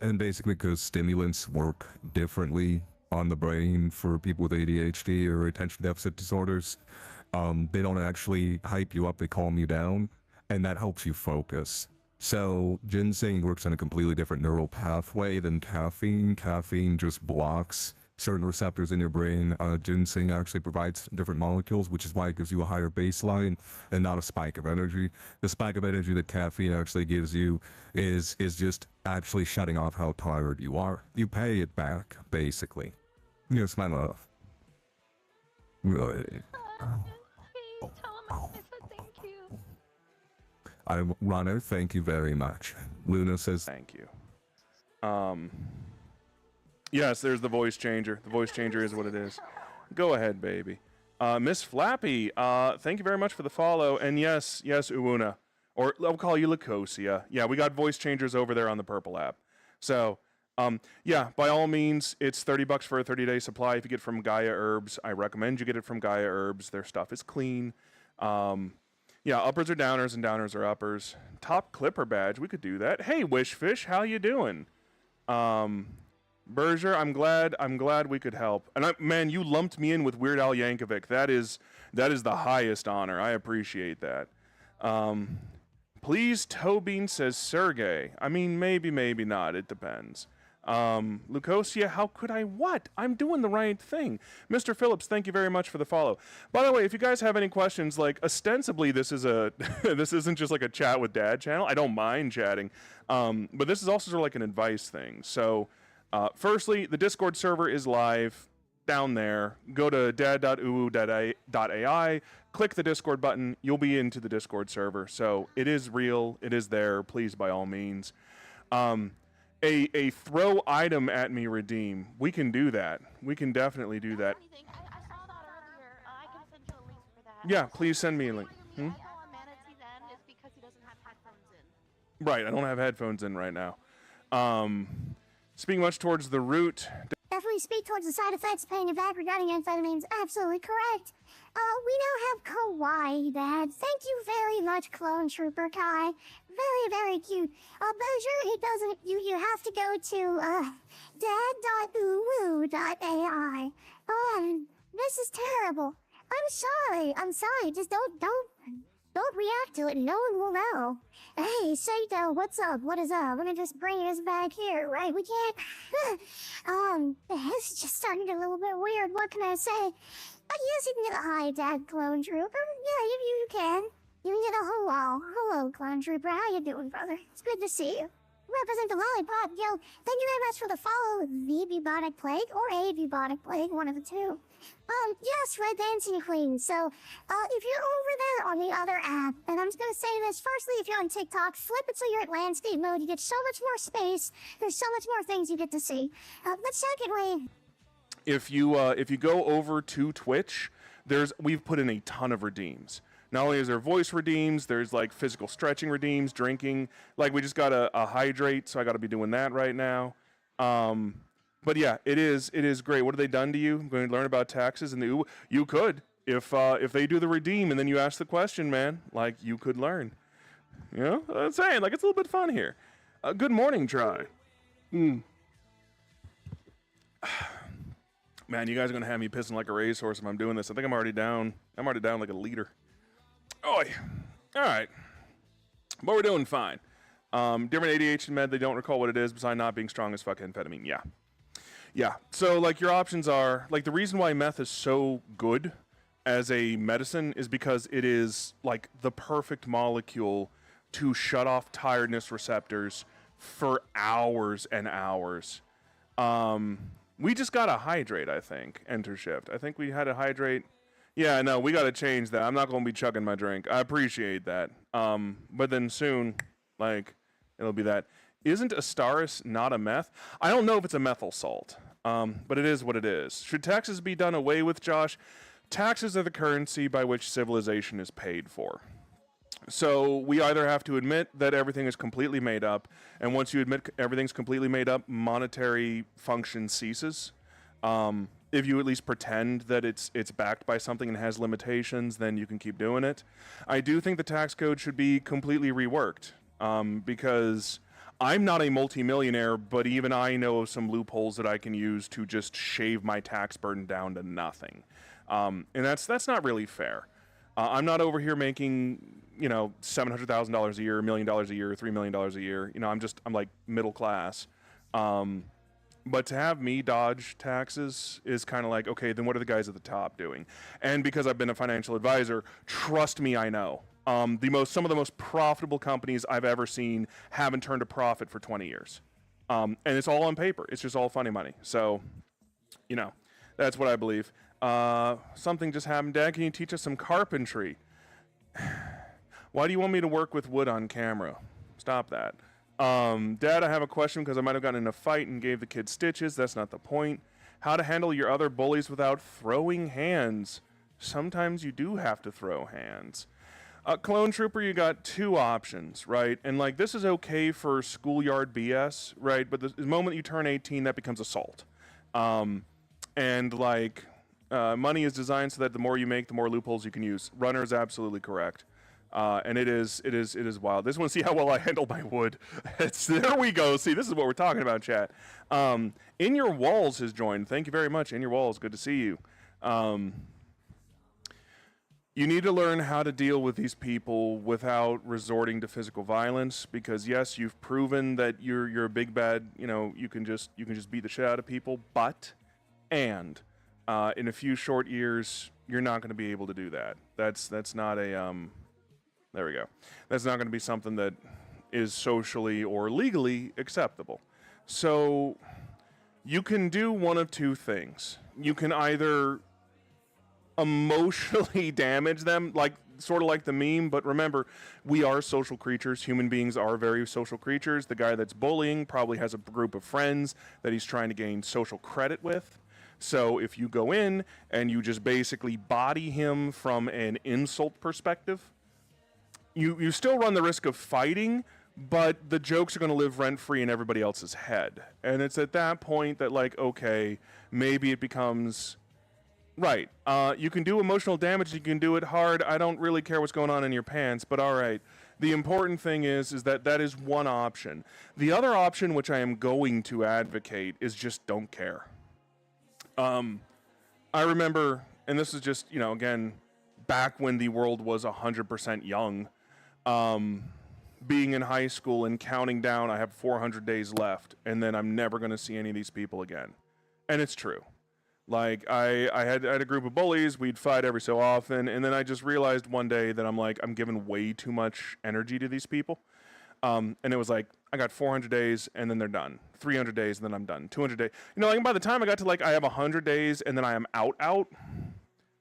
And basically because stimulants work differently on the brain for people with ADHD or attention deficit disorders. They don't actually hype you up, they calm you down, and that helps you focus. So ginseng works on a completely different neural pathway than caffeine. Caffeine just blocks certain receptors in your brain. Ginseng actually provides different molecules, which is why it gives you a higher baseline and not a spike of energy. The spike of energy that caffeine actually gives you is just actually shutting off how tired you are. You pay it back, basically. Yes, my love. Really. Please tell him I said thank you. I'm Runner, thank you very much. Luna says Thank you. Yes, there's the voice changer. The voice changer is what it is. Go ahead, baby. Miss Flappy, thank you very much for the follow. And yes, Uuna. Or I'll call you Lacosia. Yeah, we got voice changers over there on the Purple app. So, yeah, by all means, it's $30 for a 30-day supply. If you get it from Gaia Herbs, I recommend you get it from Gaia Herbs. Their stuff is clean. Yeah, uppers are downers and downers are uppers. Top Clipper badge, we could do that. Hey, Wishfish, how you doing? Berger, I'm glad we could help. And man, you lumped me in with Weird Al Yankovic. That is the highest honor. I appreciate that. Please, Tobin says Sergey. I mean, maybe not. It depends. Lucosia, how could I what? I'm doing the right thing. Mr. Phillips, thank you very much for the follow. By the way, if you guys have any questions, like ostensibly this is a this isn't just like a chat with dad channel. I don't mind chatting. But this is also sort of like an advice thing. So firstly, the Discord server is live down there. Go to dad.uwu.ai, click the Discord button, you'll be into the Discord server. So it is real, it is there, please by all means. A throw item at me redeem. We can do that. We can definitely do that. I saw that earlier. I can send you a link for that. Yeah, please send me a link. I know on Manatee's end is because he doesn't have headphones in. Right, I don't have headphones in right now. Speaking much towards the root. Definitely speak towards the side effects, pain, and back regarding amphetamines. Absolutely correct. We now have Kawaii, Dad. Thank you very much, Clone Trooper Kai. Very, very cute. Berger, he doesn't. You have to go to dad.uwu.ai. This is terrible. I'm sorry. Just don't react to it. No one will know. Hey, Saito, what's up? What is up? Let me just bring us back here, right? We can't. This is just starting to get a little bit weird. What can I say? Yes, you can get a hi, Dad, Clone Trooper. Yeah, you can. You can get a hello. Hello, Clone Trooper. How you doing, brother? It's good to see you. Represent the Lollipop. Yo, thank you very much for the follow. The bubonic plague or a bubonic plague, one of the two. Yes, Red Dancing Queen. So, if you're over there on the other app, and I'm just gonna say this, firstly, if you're on TikTok, flip it so you're at landscape mode. You get so much more space. There's so much more things you get to see. But secondly, If you go over to Twitch, we've put in a ton of redeems. Not only is there voice redeems, there's like physical stretching redeems, drinking. Like we just got a hydrate, so I got to be doing that right now. But yeah, it is great. What have they done to you? I'm going to learn about taxes and you could if they do the redeem and then you ask the question, man. Like you could learn. You know, I'm saying, like, it's a little bit fun here. Good morning, Try. Man, you guys are gonna have me pissing like a racehorse if I'm doing this. I think I'm already down. I'm already down like a liter. Oh, all right. But we're doing fine. Different ADHD med, they don't recall what it is besides not being strong as fuck amphetamine. Yeah. Yeah. So, like, your options are, like, the reason why meth is so good as a medicine is because it is, like, the perfect molecule to shut off tiredness receptors for hours and hours. We just got to hydrate, I think, enter shift. I think we had to hydrate. Yeah, no, we got to change that. I'm not going to be chugging my drink. I appreciate that. But then soon, like, it'll be that. Isn't Astaris not a meth? I don't know if it's a methyl salt, but it is what it is. Should taxes be done away with, Josh? Taxes are the currency by which civilization is paid for. So we either have to admit that everything is completely made up, and once you admit everything's completely made up, monetary function ceases. If you at least pretend that it's backed by something and has limitations, then you can keep doing it. I do think the tax code should be completely reworked, because I'm not a multimillionaire, but even I know some loopholes that I can use to just shave my tax burden down to nothing. And that's not really fair. I'm not over here making, you know, $700,000 a year, $1 million a year, $3 million a year. You know, I'm like middle class. But to have me dodge taxes is kind of like, okay, then what are the guys at the top doing? And because I've been a financial advisor, trust me, I know. Some of the most profitable companies I've ever seen haven't turned a profit for 20 years. And it's all on paper. It's just all funny money. So, you know, that's what I believe. Something just happened. Dad, can you teach us some carpentry? Why do you want me to work with wood on camera? Stop that. Dad, I have a question because I might have gotten in a fight and gave the kid stitches. That's not the point. How to handle your other bullies without throwing hands. Sometimes you do have to throw hands. Clone Trooper, you got two options, right? And, like, this is okay for schoolyard BS, right? But the moment you turn 18, that becomes assault. And, like, money is designed so that the more you make, the more loopholes you can use. Runner is absolutely correct. And it is wild. This one, see how well I handle my wood. There we go. See, this is what we're talking about, chat. In Your Walls has joined. Thank you very much. In Your Walls, good to see you. You need to learn how to deal with these people without resorting to physical violence, because yes, you've proven that you're a big bad, you know, you can just beat the shit out of people, but in a few short years, you're not going to be able to do that. That's not a there we go. That's not going to be something that is socially or legally acceptable. So you can do one of two things. You can either emotionally damage them, like sort of like the meme, but remember, we are social creatures. Human beings are very social creatures. The guy that's bullying probably has a group of friends that he's trying to gain social credit with. So if you go in and you just basically body him from an insult perspective, you still run the risk of fighting, but the jokes are going to live rent-free in everybody else's head. And it's at that point that, like, okay, maybe it becomes... Right. You can do emotional damage, you can do it hard. I don't really care what's going on in your pants, but all right. The important thing is that is one option. The other option, which I am going to advocate, is just don't care. I remember, and this is just, you know, again, back when the world was 100% young, being in high school and counting down, I have 400 days left, and then I'm never going to see any of these people again. And it's true. Like, I had a group of bullies, we'd fight every so often, and then I just realized one day that I'm giving way too much energy to these people. And it was like, I got 400 days, and then they're done. 300 days, and then I'm done. 200 days. You know, like, by the time I got to, like, I have 100 days, and then I am out,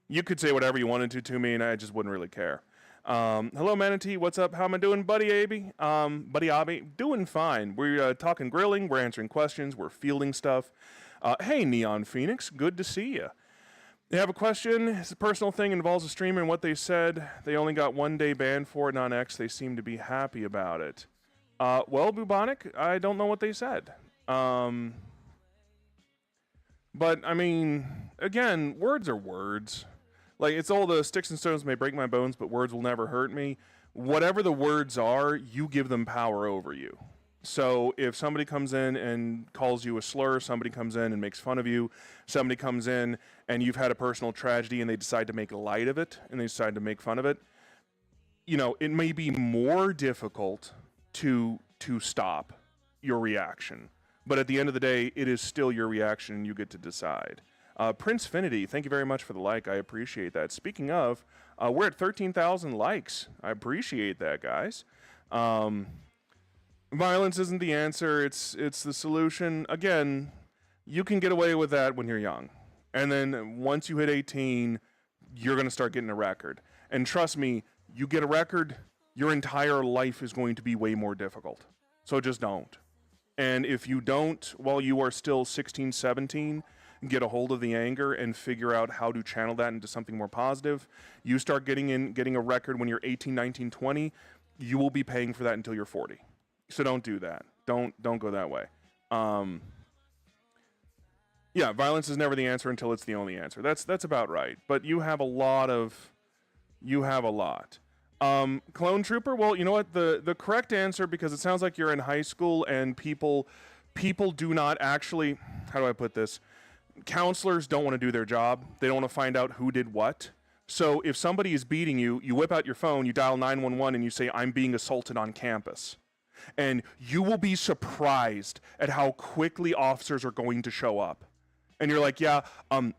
you could say whatever you wanted to me, and I just wouldn't really care. Hello, Manatee. What's up? How am I doing, Buddy Abby? Buddy Abby, doing fine. We're talking grilling. We're answering questions. We're fielding stuff. Hey, Neon Phoenix. Good to see you. They have a question. It's a personal thing. Involves a streamer and what they said. They only got 1 day banned for it on X. They seem to be happy about it. Well, Bubonic, I don't know what they said. But, I mean, again, words are words. Like, it's all the sticks and stones may break my bones, but words will never hurt me. Whatever the words are, you give them power over you. So if somebody comes in and calls you a slur, somebody comes in and makes fun of you, somebody comes in and you've had a personal tragedy and they decide to make light of it and they decide to make fun of it, you know, it may be more difficult to stop your reaction. But at the end of the day, it is still your reaction and you get to decide. Prince Finity, thank you very much for the like. I appreciate that. Speaking of, we're at 13,000 likes. I appreciate that, guys. Violence isn't the answer. It's the solution. Again, you can get away with that when you're young. And then once you hit 18, you're going to start getting a record. And trust me, you get a record, your entire life is going to be way more difficult. So just don't. And if you don't, while you are still 16, 17, get a hold of the anger and figure out how to channel that into something more positive, you start getting a record when you're 18, 19, 20, you will be paying for that until you're 40. So don't do that. Don't go that way. Yeah, violence is never the answer until it's the only answer. That's about right. But you have a lot. Clone Trooper, well, you know what? The correct answer, because it sounds like you're in high school and people do not actually, how do I put this? Counselors don't want to do their job. They don't want to find out who did what. So if somebody is beating you, you whip out your phone, you dial 911 and you say, "I'm being assaulted on campus." And you will be surprised at how quickly officers are going to show up. And you're like, yeah,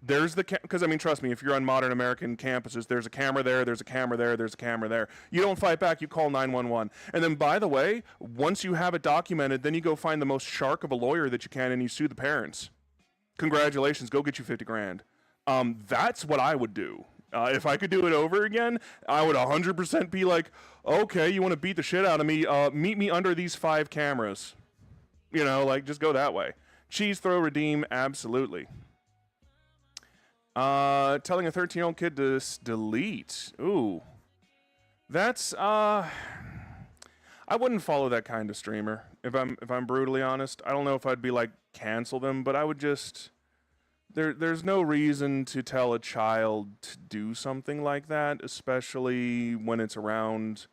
there's the because I mean, trust me, if you're on modern American campuses, there's a camera there, there's a camera there, there's a camera there. You don't fight back, you call 911. And then, by the way, once you have it documented, then you go find the most shark of a lawyer that you can and you sue the parents. Congratulations, go get you 50 grand. That's what I would do. If I could do it over again, I would 100% be like, okay, you want to beat the shit out of me? Meet me under these 5 cameras. You know, like, just go that way. Cheese, throw, redeem, absolutely. Telling a 13-year-old kid to delete. Ooh. That's, I wouldn't follow that kind of streamer, if I'm brutally honest. I don't know if I'd be like, cancel them, but I would just... There's no reason to tell a child to do something like that, especially when it's around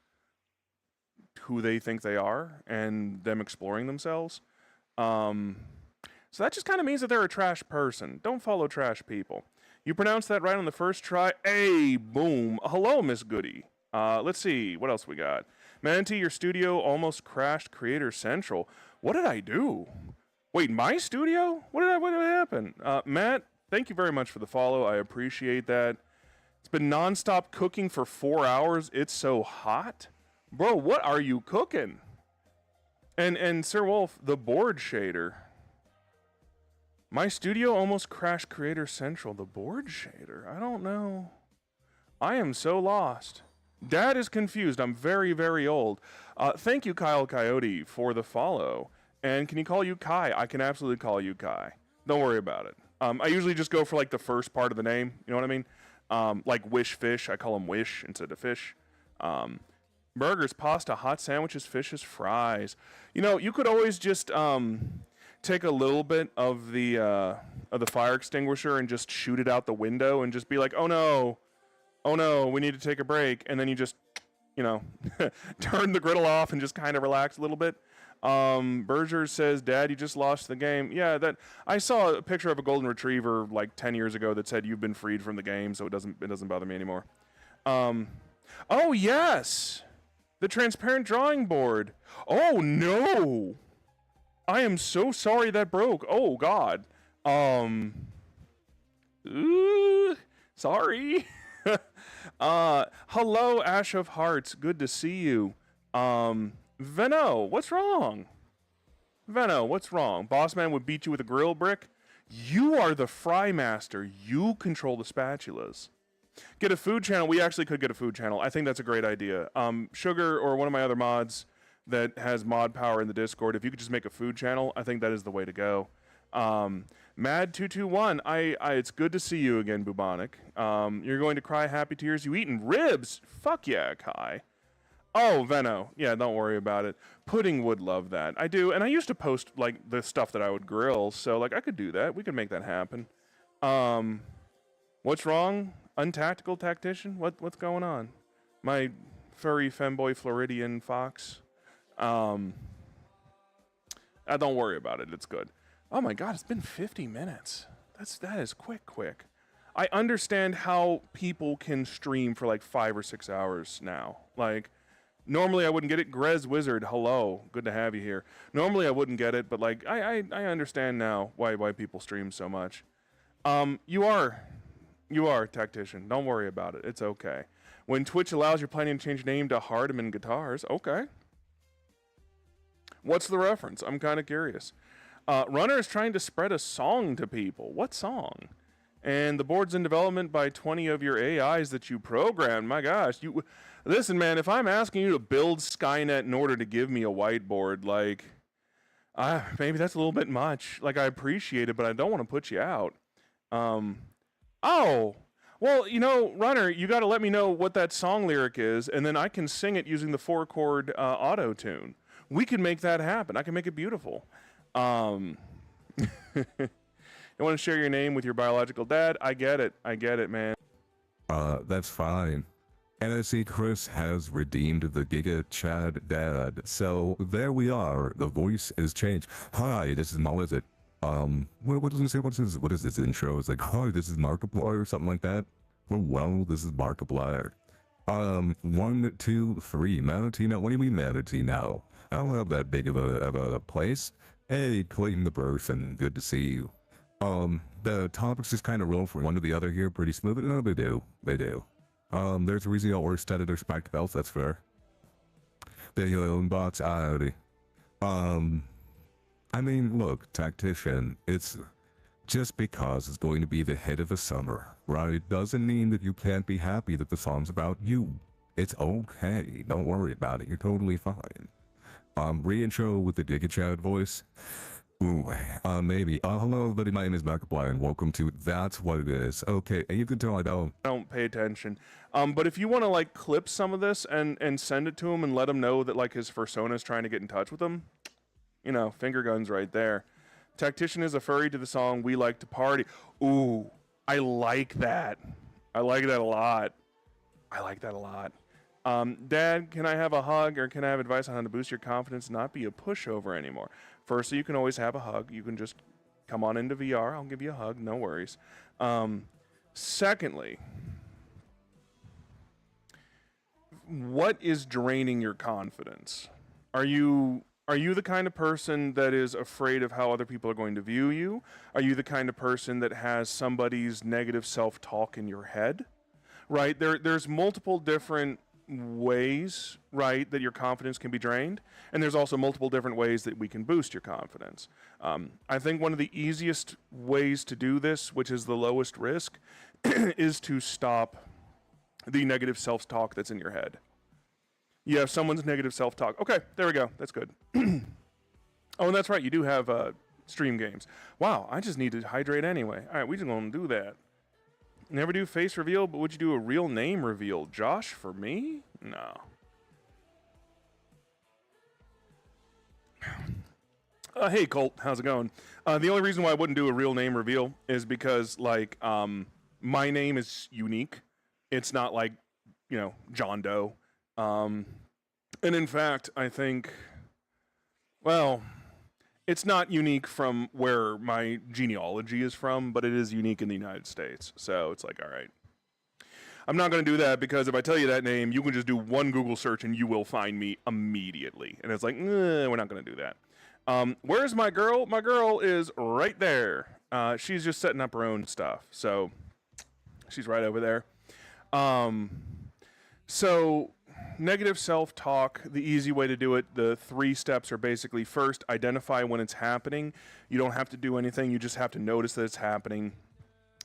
who they think they are and them exploring themselves. So that just kind of means that they're a trash person. Don't follow trash people. You pronounced that right on the first try. Hey, boom. Hello, Miss Goody. Let's see. What else we got? Manatee, your studio almost crashed Creator Central. What did I do? Wait, my studio? What did happen? Matt, thank you very much for the follow. I appreciate that. It's been nonstop cooking for 4 hours. It's so hot. Bro, what are you cooking? And Sir Wolf, the board shader. My studio almost crashed Creator Central. The board shader? I don't know. I am so lost. Dad is confused. I'm very, very old. Thank you, Kyle Coyote, for the follow. And can you call you Kai? I can absolutely call you Kai. Don't worry about it. I usually just go for like the first part of the name. You know what I mean? Like Wish Fish. I call him Wish instead of Fish. Burgers, pasta, hot sandwiches, fishes, fries. You know, you could always just take a little bit of the fire extinguisher and just shoot it out the window and just be like, oh no, we need to take a break. And then you just, you know, turn the griddle off and just kind of relax a little bit. Berger says, Dad, you just lost the game. Yeah, that I saw a picture of a golden retriever like 10 years ago that said you've been freed from the game, so it doesn't bother me anymore. Oh yes, the transparent drawing board. Oh no, I am so sorry that broke. Oh God. Sorry. Hello, Ash of Hearts. Good to see you. Veno, what's wrong? Veno, what's wrong? Bossman would beat you with a grill brick? You are the fry master. You control the spatulas. Get a food channel. We actually could get a food channel. I think that's a great idea. Sugar or one of my other mods that has mod power in the Discord, if you could just make a food channel, I think that is the way to go. Mad221, it's good to see you again, Bubonic. You're going to cry happy tears. You eating ribs? Fuck yeah, Kai. Oh, Veno. Yeah, don't worry about it. Pudding would love that. I do, and I used to post, like, the stuff that I would grill, so, like, I could do that. We could make that happen. What's wrong? Untactical tactician? What's going on? My furry femboy Floridian fox. Don't worry about it. It's good. Oh my god, it's been 50 minutes. That is quick. I understand how people can stream for like 5 or 6 hours now. Like, normally I wouldn't get it. Grez Wizard, hello. Good to have you here. Normally I wouldn't get it, but like I understand now why people stream so much. You are tactician. Don't worry about it. It's okay. When Twitch allows, you're planning to change name to Hardiman Guitars. Okay. What's the reference? I'm kind of curious. Runner is trying to spread a song to people. What song? And the board's in development by 20 of your AIs that you programmed. My gosh, listen, man. If I'm asking you to build Skynet in order to give me a whiteboard, like, maybe that's a little bit much. Like, I appreciate it, but I don't want to put you out. Oh, well, Runner, you got to let me know what that song lyric is, and then I can sing it using the 4-chord auto tune. We can make that happen. I can make it beautiful. You want to share your name with your biological dad? I get it, man. That's fine. And I see Chris has redeemed the Giga Chad dad. So there we are. The voice is changed. Hi, this is Melizit. What does it say? What is this intro? It's like, hi, this is Markiplier or something like that. Well, this is Markiplier. 1, 2, 3, Manatee now. What do you mean Manatee now? I don't have that big of a place. Hey, Clayton the person, good to see you. The topics just kind of roll from one to the other here pretty smooth. No, they do. There's a reason you always studied their spiked belts, that's fair. They own bots, howdy. I mean, look, tactician, it's just because it's going to be the hit of the summer, right? Doesn't mean that you can't be happy that the song's about you. It's okay. Don't worry about it. You're totally fine. Reintro with the GigaChad voice. Ooh, maybe. Hello, everybody. My name is Markiplier, and welcome to That's What It Is. Okay, and you can tell I don't pay attention. But if you want to like clip some of this and send it to him and let him know that like his persona is trying to get in touch with him, finger guns right there. Tactician is a furry to the song We Like to Party. Ooh, I like that. I like that a lot. Dad, can I have a hug or can I have advice on how to boost your confidence and not be a pushover anymore? Firstly, you can always have a hug. You can just come on into VR. I'll give you a hug. No worries. Secondly, what is draining your confidence? Are you the kind of person that is afraid of how other people are going to view you? Are you the kind of person that has somebody's negative self-talk in your head? Right? There's multiple different ways, right, that your confidence can be drained, and there's also multiple different ways that we can boost your confidence. I think one of the easiest ways to do this, which is the lowest risk, is to stop the negative self-talk that's in your head. You have someone's negative self-talk. Okay, there we go. That's good. Oh, and that's right. You do have stream games. Wow, I just need to hydrate anyway. All right, we're just going to do that. Never do face reveal, but would you do a real name reveal? Josh, for me? No. Hey, Colt. How's it going? The only reason why I wouldn't do a real name reveal is because, like, my name is unique. It's not like, John Doe. And in fact, I think, well, it's not unique from where my genealogy is from, but it is unique in the United States. So it's like, all right. I'm not going to do that because if I tell you that name, you can just do one Google search and you will find me immediately. And it's like, we're not going to do that. Where's my girl? My girl is right there. She's just setting up her own stuff. So she's right over there. So negative self-talk, the easy way to do it, the 3 steps are basically, first, identify when it's happening. You don't have to do anything. You just have to notice that it's happening.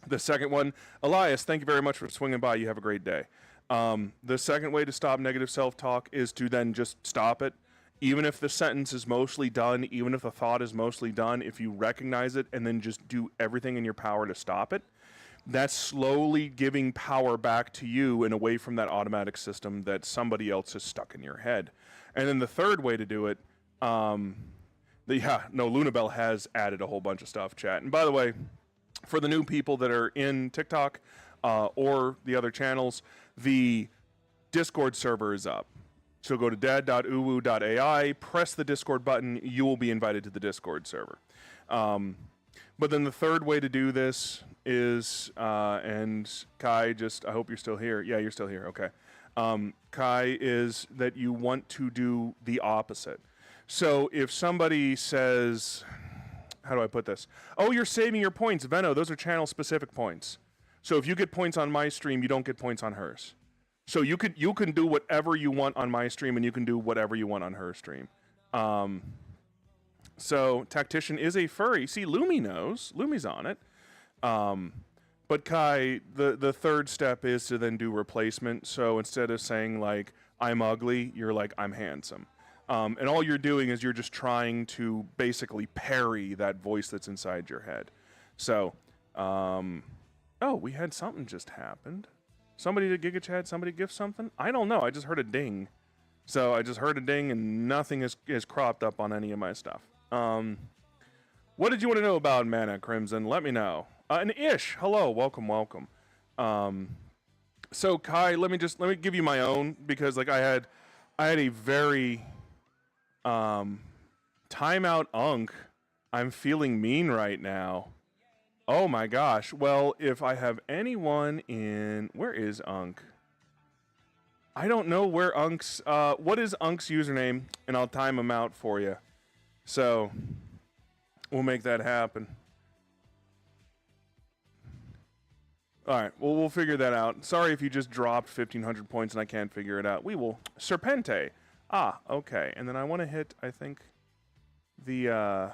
The second one, Elias, thank you very much for swinging by. You have a great day. The second way to stop negative self-talk is to then just stop it. Even if the sentence is mostly done, even if the thought is mostly done, if you recognize it and then just do everything in your power to stop it, that's slowly giving power back to you and away from that automatic system that somebody else has stuck in your head. And then the third way to do it, Lunabelle has added a whole bunch of stuff, chat. And by the way, for the new people that are in TikTok, or the other channels, the Discord server is up. So go to dad.uwu.ai, press the Discord button, you will be invited to the Discord server. But then the third way to do this is, and Kai, I hope you're still here. Yeah, you're still here. Okay. Kai, is that you want to do the opposite. So if somebody says, how do I put this? Oh, you're saving your points. Venno, those are channel specific points. So if you get points on my stream, you don't get points on hers. So you can do whatever you want on my stream, and you can do whatever you want on her stream. So Tactician is a furry. See, Lumi knows. Lumi's on it. But Kai, the third step is to then do replacement. So instead of saying like I'm ugly, you're like I'm handsome. And all you're doing is you're just trying to basically parry that voice that's inside your head. So, oh, we had something just happened. Somebody did Giga Chat, somebody gift something? I don't know, I just heard a ding. So I just heard a ding and nothing is cropped up on any of my stuff. What did you want to know about Mana Crimson? Let me know. And Ish, hello, welcome. So Kai, let me give you my own, because like I had a very timeout Unk. I'm feeling mean right now. Oh my gosh. Well, if I have anyone in, where is Unk? I don't know where Unk's, what is Unk's username? And I'll time him out for you. So, we'll make that happen. Alright, well, we'll figure that out. Sorry if you just dropped 1,500 points and I can't figure it out. We will. Serpente. Ah, okay. And then I want to hit, I think, the,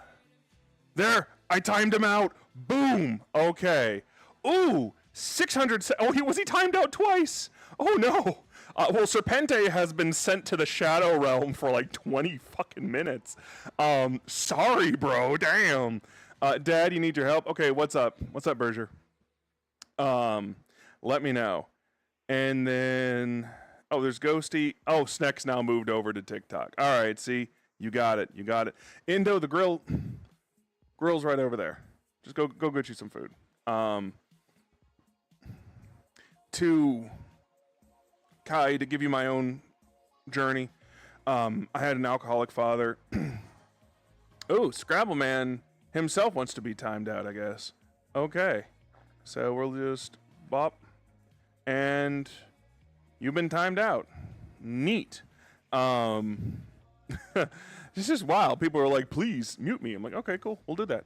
there! I timed him out! Boom! Okay. Ooh! 600... Oh, was he timed out twice? Oh, no! Well, Serpente has been sent to the Shadow Realm for like 20 fucking minutes. Sorry, bro. Damn. Dad, you need your help? Okay, what's up? What's up, Berger? Let me know. And then... Oh, there's Ghosty. Oh, Sneck's now moved over to TikTok. Alright, see? You got it. You got it. Indo, the grill's right over there. Just go get you some food. To Kai, to give you my own journey. I had an alcoholic father. Oh, Scrabble Man himself wants to be timed out, I guess. Okay. So we'll just bop. And you've been timed out. Neat. This is wild. People are like, please mute me. I'm like, okay, cool. We'll do that.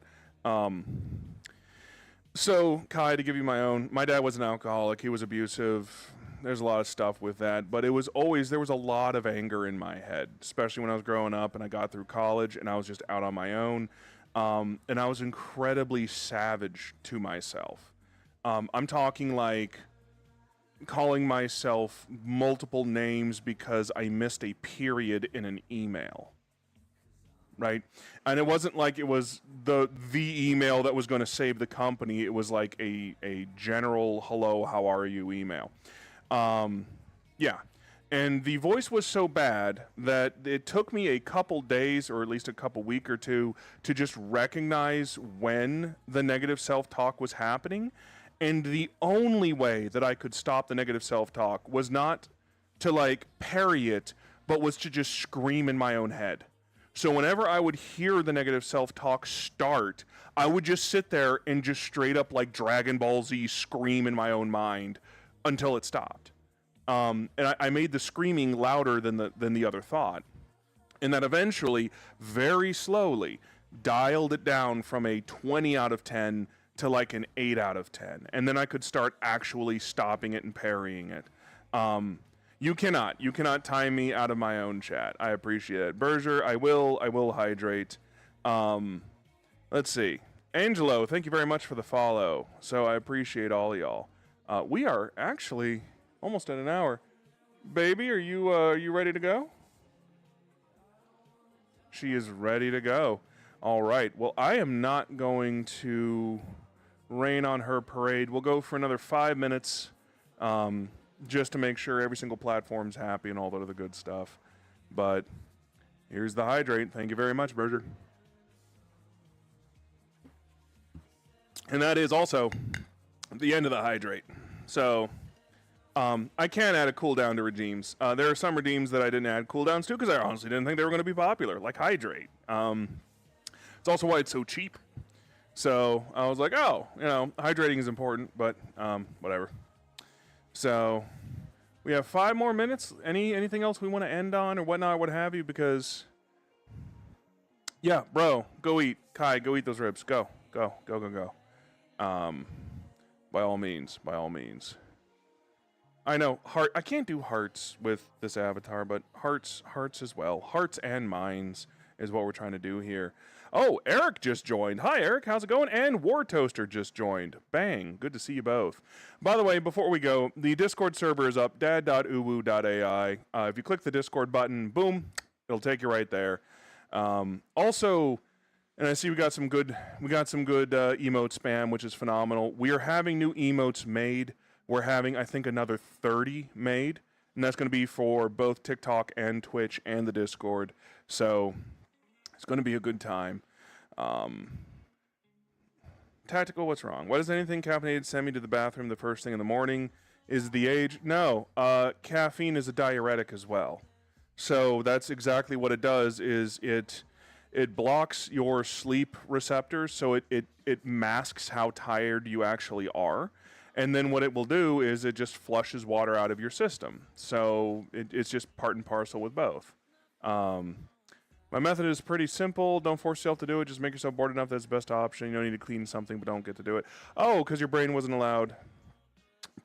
So, Kai, to give you my own, my dad was an alcoholic. He was abusive. There's a lot of stuff with that. But there was a lot of anger in my head, especially when I was growing up and I got through college and I was just out on my own. And I was incredibly savage to myself. I'm talking like calling myself multiple names because I missed a period in an email. Right? And it wasn't like it was the email that was going to save the company. It was like a general hello, how are you email. Yeah. And the voice was so bad that it took me a couple days, or at least a couple week or two, to just recognize when the negative self-talk was happening. And the only way that I could stop the negative self-talk was not to like parry it, but was to just scream in my own head. So whenever I would hear the negative self-talk start, I would just sit there and just straight up like Dragon Ball Z scream in my own mind until it stopped. And I made the screaming louder than the other thought. And that eventually, very slowly, dialed it down from a 20 out of 10 to like an 8 out of 10. And then I could start actually stopping it and parrying it. You cannot time me out of my own chat. I appreciate it. Berger, I will hydrate. Let's see. Angelo, thank you very much for the follow. So I appreciate all of y'all. We are actually almost at an hour. Baby, are you ready to go? She is ready to go. All right. Well, I am not going to rain on her parade. We'll go for another 5 minutes. Just to make sure every single platform's happy and all that other good stuff. But here's the hydrate. Thank you very much, Berger. And that is also the end of the hydrate. So, I can add a cooldown to regimes. There are some regimes that I didn't add cooldowns to because I honestly didn't think they were going to be popular, like Hydrate. It's also why it's so cheap. So I was like, oh, hydrating is important, but whatever. So we have 5 more minutes. Anything else we want to end on or whatnot, what have you? Because, yeah, bro, go eat. Kai, go eat those ribs. Go. By all means. I know, I can't do hearts with this avatar, but hearts as well. Hearts and minds is what we're trying to do here. Oh, Eric just joined. Hi, Eric. How's it going? And War Toaster just joined. Bang. Good to see you both. By the way, before we go, the Discord server is up, dad.uwu.ai. If you click the Discord button, boom, it'll take you right there. Also, and I see we got some good emote spam, which is phenomenal. We are having new emotes made. We're having, I think, another 30 made, and that's going to be for both TikTok and Twitch and the Discord. So it's going to be a good time. Tactical, what's wrong? Why does anything caffeinated send me to the bathroom the first thing in the morning? Is the age? No, caffeine is a diuretic as well. So that's exactly what it does. Is it blocks your sleep receptors, so it masks how tired you actually are. And then what it will do is it just flushes water out of your system. So it's just part and parcel with both. My method is pretty simple. Don't force yourself to do it. Just make yourself bored enough that's the best option. You don't need to clean something, but don't get to do it. Oh, because your brain wasn't allowed.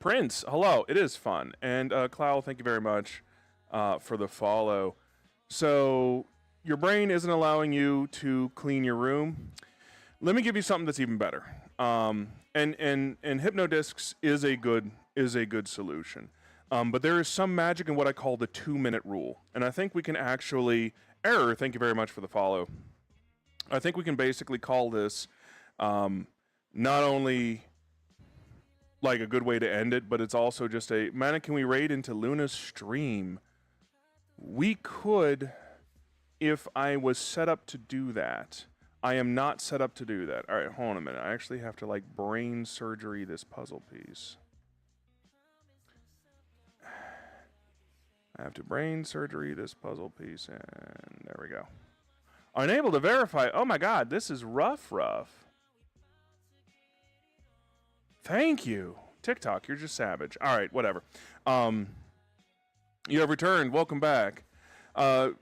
Prince, hello. It is fun. And Clow, thank you very much for the follow. So your brain isn't allowing you to clean your room. Let me give you something that's even better. And Hypnodiscs is a good solution. But there is some magic in what I call the 2-minute rule. And I think we can actually... Error, thank you very much for the follow. I think we can basically call this not only like a good way to end it, but it's also just a... Man, can we raid into Luna's stream? We could, if I was set up to do that. I am not set up to do that. All right, hold on a minute. I actually have to, like, brain surgery this puzzle piece. I have to brain surgery this puzzle piece, and there we go. Unable to verify. Oh my god, this is rough. Thank you. TikTok, you're just savage. All right, whatever. You have returned. Welcome back. I'm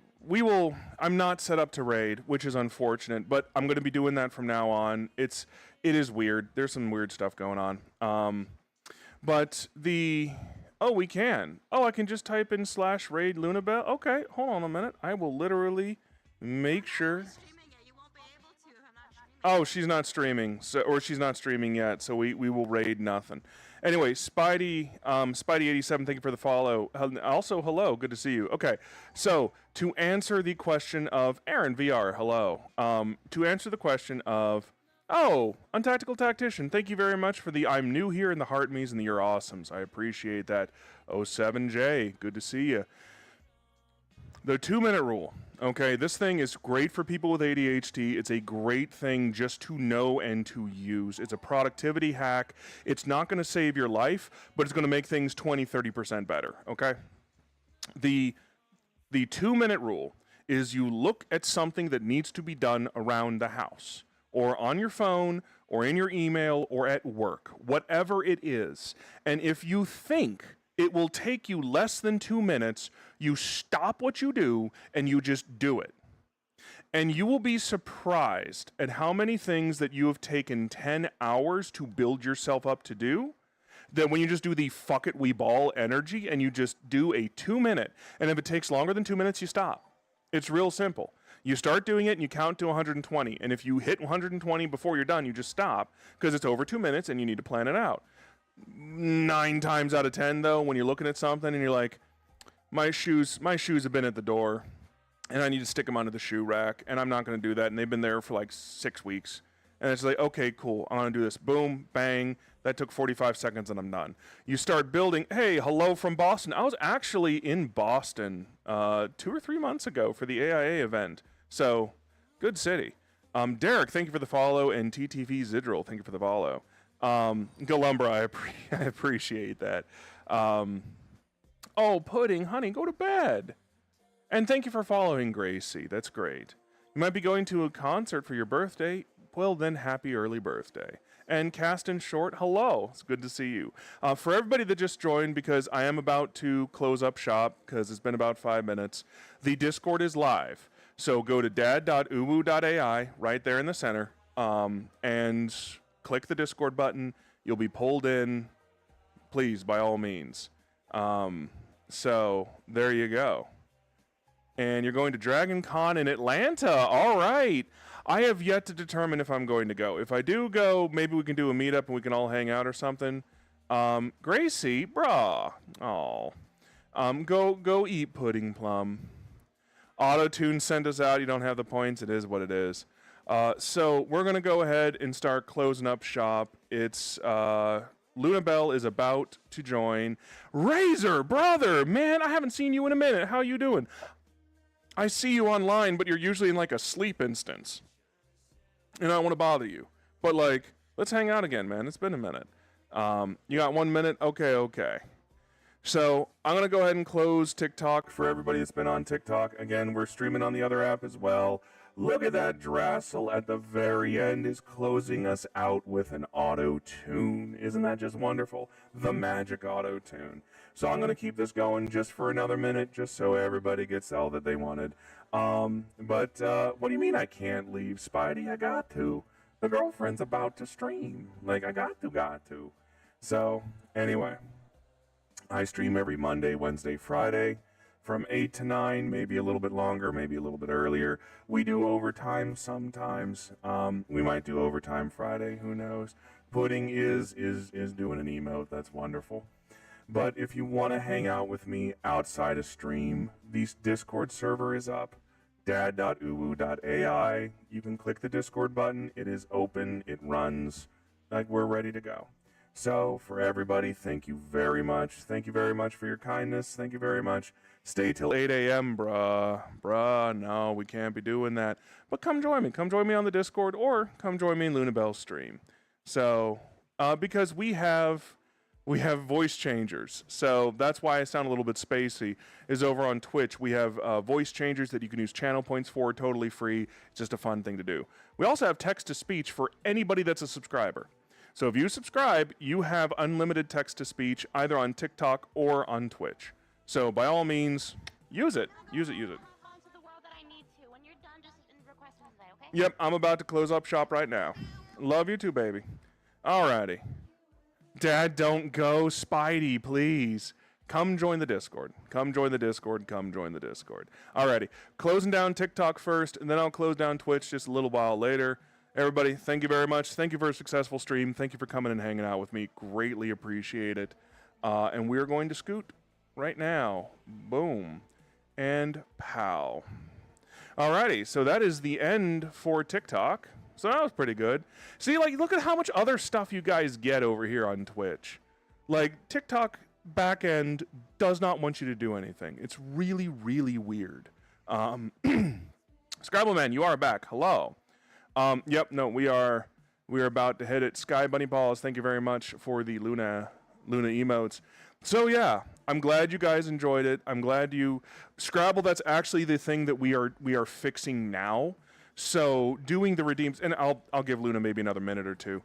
not set up to raid, which is unfortunate, but I'm going to be doing that from now on. It is weird. There's some weird stuff going on. But the... Oh, we can. Oh, I can just type in /raid Lunabelle. Okay, hold on a minute. I will literally make sure... Oh, she's not streaming, or she's not streaming yet, so we will raid nothing. Anyway, Spidey87, thank you for the follow. Also, hello, good to see you. Okay, so to answer the question of Aaron VR, hello. To answer the question of, oh, Untactical Tactician, thank you very much for the I'm new here in the Heart Me's and the You're Awesomes. I appreciate that. 07J, good to see you. The 2-minute rule. Okay, this thing is great for people with ADHD. It's a great thing just to know and to use. It's a productivity hack. It's not going to save your life, but it's going to make things 20-30% better, okay? The 2-minute rule is you look at something that needs to be done around the house, or on your phone, or in your email, or at work, whatever it is. And if you think it will take you less than 2 minutes, you stop what you do and you just do it. And you will be surprised at how many things that you have taken 10 hours to build yourself up to do, that when you just do the fuck it we ball energy and you just do a 2-minute, and if it takes longer than 2 minutes, you stop. It's real simple. You start doing it and you count to 120, and if you hit 120 before you're done, you just stop because it's over 2 minutes and you need to plan it out. 9 times out of 10, though, when you're looking at something and you're like, my shoes have been at the door and I need to stick them onto the shoe rack, and I'm not going to do that, and they've been there for like 6 weeks, and it's like, okay, cool, I'm going to do this. Boom, bang, that took 45 seconds and I'm done. You start building. Hey, hello from Boston. I was actually in Boston 2 or 3 months ago for the AIA event, so good city. Derek, thank you for the follow, and TTV Zidril, thank you for the follow. Galumbra, I appreciate that. Oh, Pudding, honey, go to bed. And thank you for following, Gracie. That's great. You might be going to a concert for your birthday. Well, then, happy early birthday. And Cast in Short, hello. It's good to see you. For everybody that just joined, because I am about to close up shop, because it's been about 5 minutes, the Discord is live. So go to dad.uwu.ai, right there in the center, and click the Discord button. You'll be pulled in, please, by all means. So there you go. And you're going to Dragon Con in Atlanta. All right. I have yet to determine if I'm going to go. If I do go, maybe we can do a meetup and we can all hang out or something. Gracie, brah. Oh. Go eat Pudding Plum. Auto-tune sent us out. You don't have the points. It is what it is. So we're going to go ahead and start closing up shop. It's Lunabelle is about to join. Razor, brother, man, I haven't seen you in a minute. How you doing? I see you online, but you're usually in like a sleep instance. And I don't want to bother you. But like, let's hang out again, man. It's been a minute. You got 1 minute? Okay. So I'm going to go ahead and close TikTok for everybody that's been on TikTok. Again, we're streaming on the other app as well. Look at that. Drassel at the very end is closing us out with an auto-tune. Isn't that just wonderful? The magic auto-tune. So I'm going to keep this going just for another minute, just so everybody gets all that they wanted. But what do you mean I can't leave, Spidey? I got to. The girlfriend's about to stream. Like, I got to. So, anyway. I stream every Monday, Wednesday, Friday from 8 to 9, maybe a little bit longer, maybe a little bit earlier. We do overtime sometimes. We might do overtime Friday, who knows. Pudding is doing an emote. That's wonderful. But if you want to hang out with me outside of stream, the Discord server is up. dad.uwu.ai. You can click the Discord button. It is open. It runs. Like, we're ready to go. So, for everybody, thank you very much. Thank you very much for your kindness. Thank you very much. Stay till 8 a.m., bruh. No, we can't be doing that. But come join me. Come join me on the Discord, or come join me in Lunabelle's stream. So, because we have voice changers. So, that's why I sound a little bit spacey, is over on Twitch. We have voice changers that you can use channel points for, totally free. It's just a fun thing to do. We also have text-to-speech for anybody that's a subscriber. So if you subscribe, you have unlimited text-to-speech either on TikTok or on Twitch. So by all means, use it. Use it. Onto the world that I need to. When you're done, just request me today, okay? Yep, I'm about to close up shop right now. Love you too, baby. Alrighty. Dad, don't go. Spidey, please. Come join the Discord. Alrighty. Closing down TikTok first, and then I'll close down Twitch just a little while later. Everybody, thank you very much. Thank you for a successful stream. Thank you for coming and hanging out with me. Greatly appreciate it. And we're going to scoot right now. Boom. And pow. Alrighty, so that is the end for TikTok. So that was pretty good. See, like, look at how much other stuff you guys get over here on Twitch. Like, TikTok backend does not want you to do anything. It's really, really weird. Scribbleman, you are back. Hello. Yep, no, we are about to hit it. Sky Bunny Balls, thank you very much for the Luna emotes. So yeah, I'm glad you guys enjoyed it. I'm glad you Scrabble. That's actually the thing that we are fixing now. So doing the redeems, and I'll give Luna maybe another minute or two.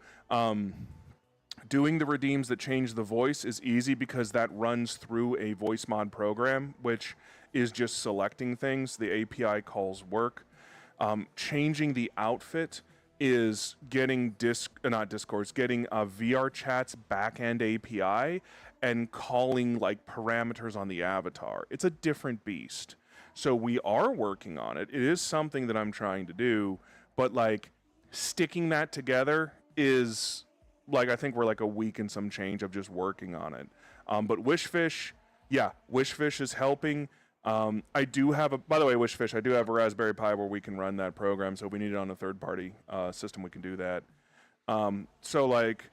Doing the redeems that change the voice is easy because that runs through a voice mod program, which is just selecting things. The API calls work. Changing the outfit is getting getting VR Chat's backend API and calling like parameters on the avatar. It's a different beast. So we are working on it. It is something that I'm trying to do, but like sticking that together is like, I think we're like a week and some change of just working on it. But Wishfish is helping. I do have by the way, Wishfish, I do have a Raspberry Pi where we can run that program. So if we need it on a third-party system, we can do that. So like,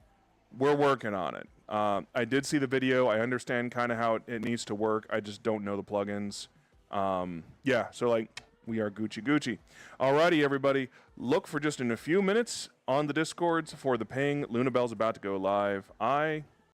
we're working on it. I did see the video. I understand kind of how it needs to work. I just don't know the plugins. So like, we are Gucci Gucci. Alrighty, everybody. Look for just in a few minutes on the Discords for the ping. Lunabelle's about to go live. I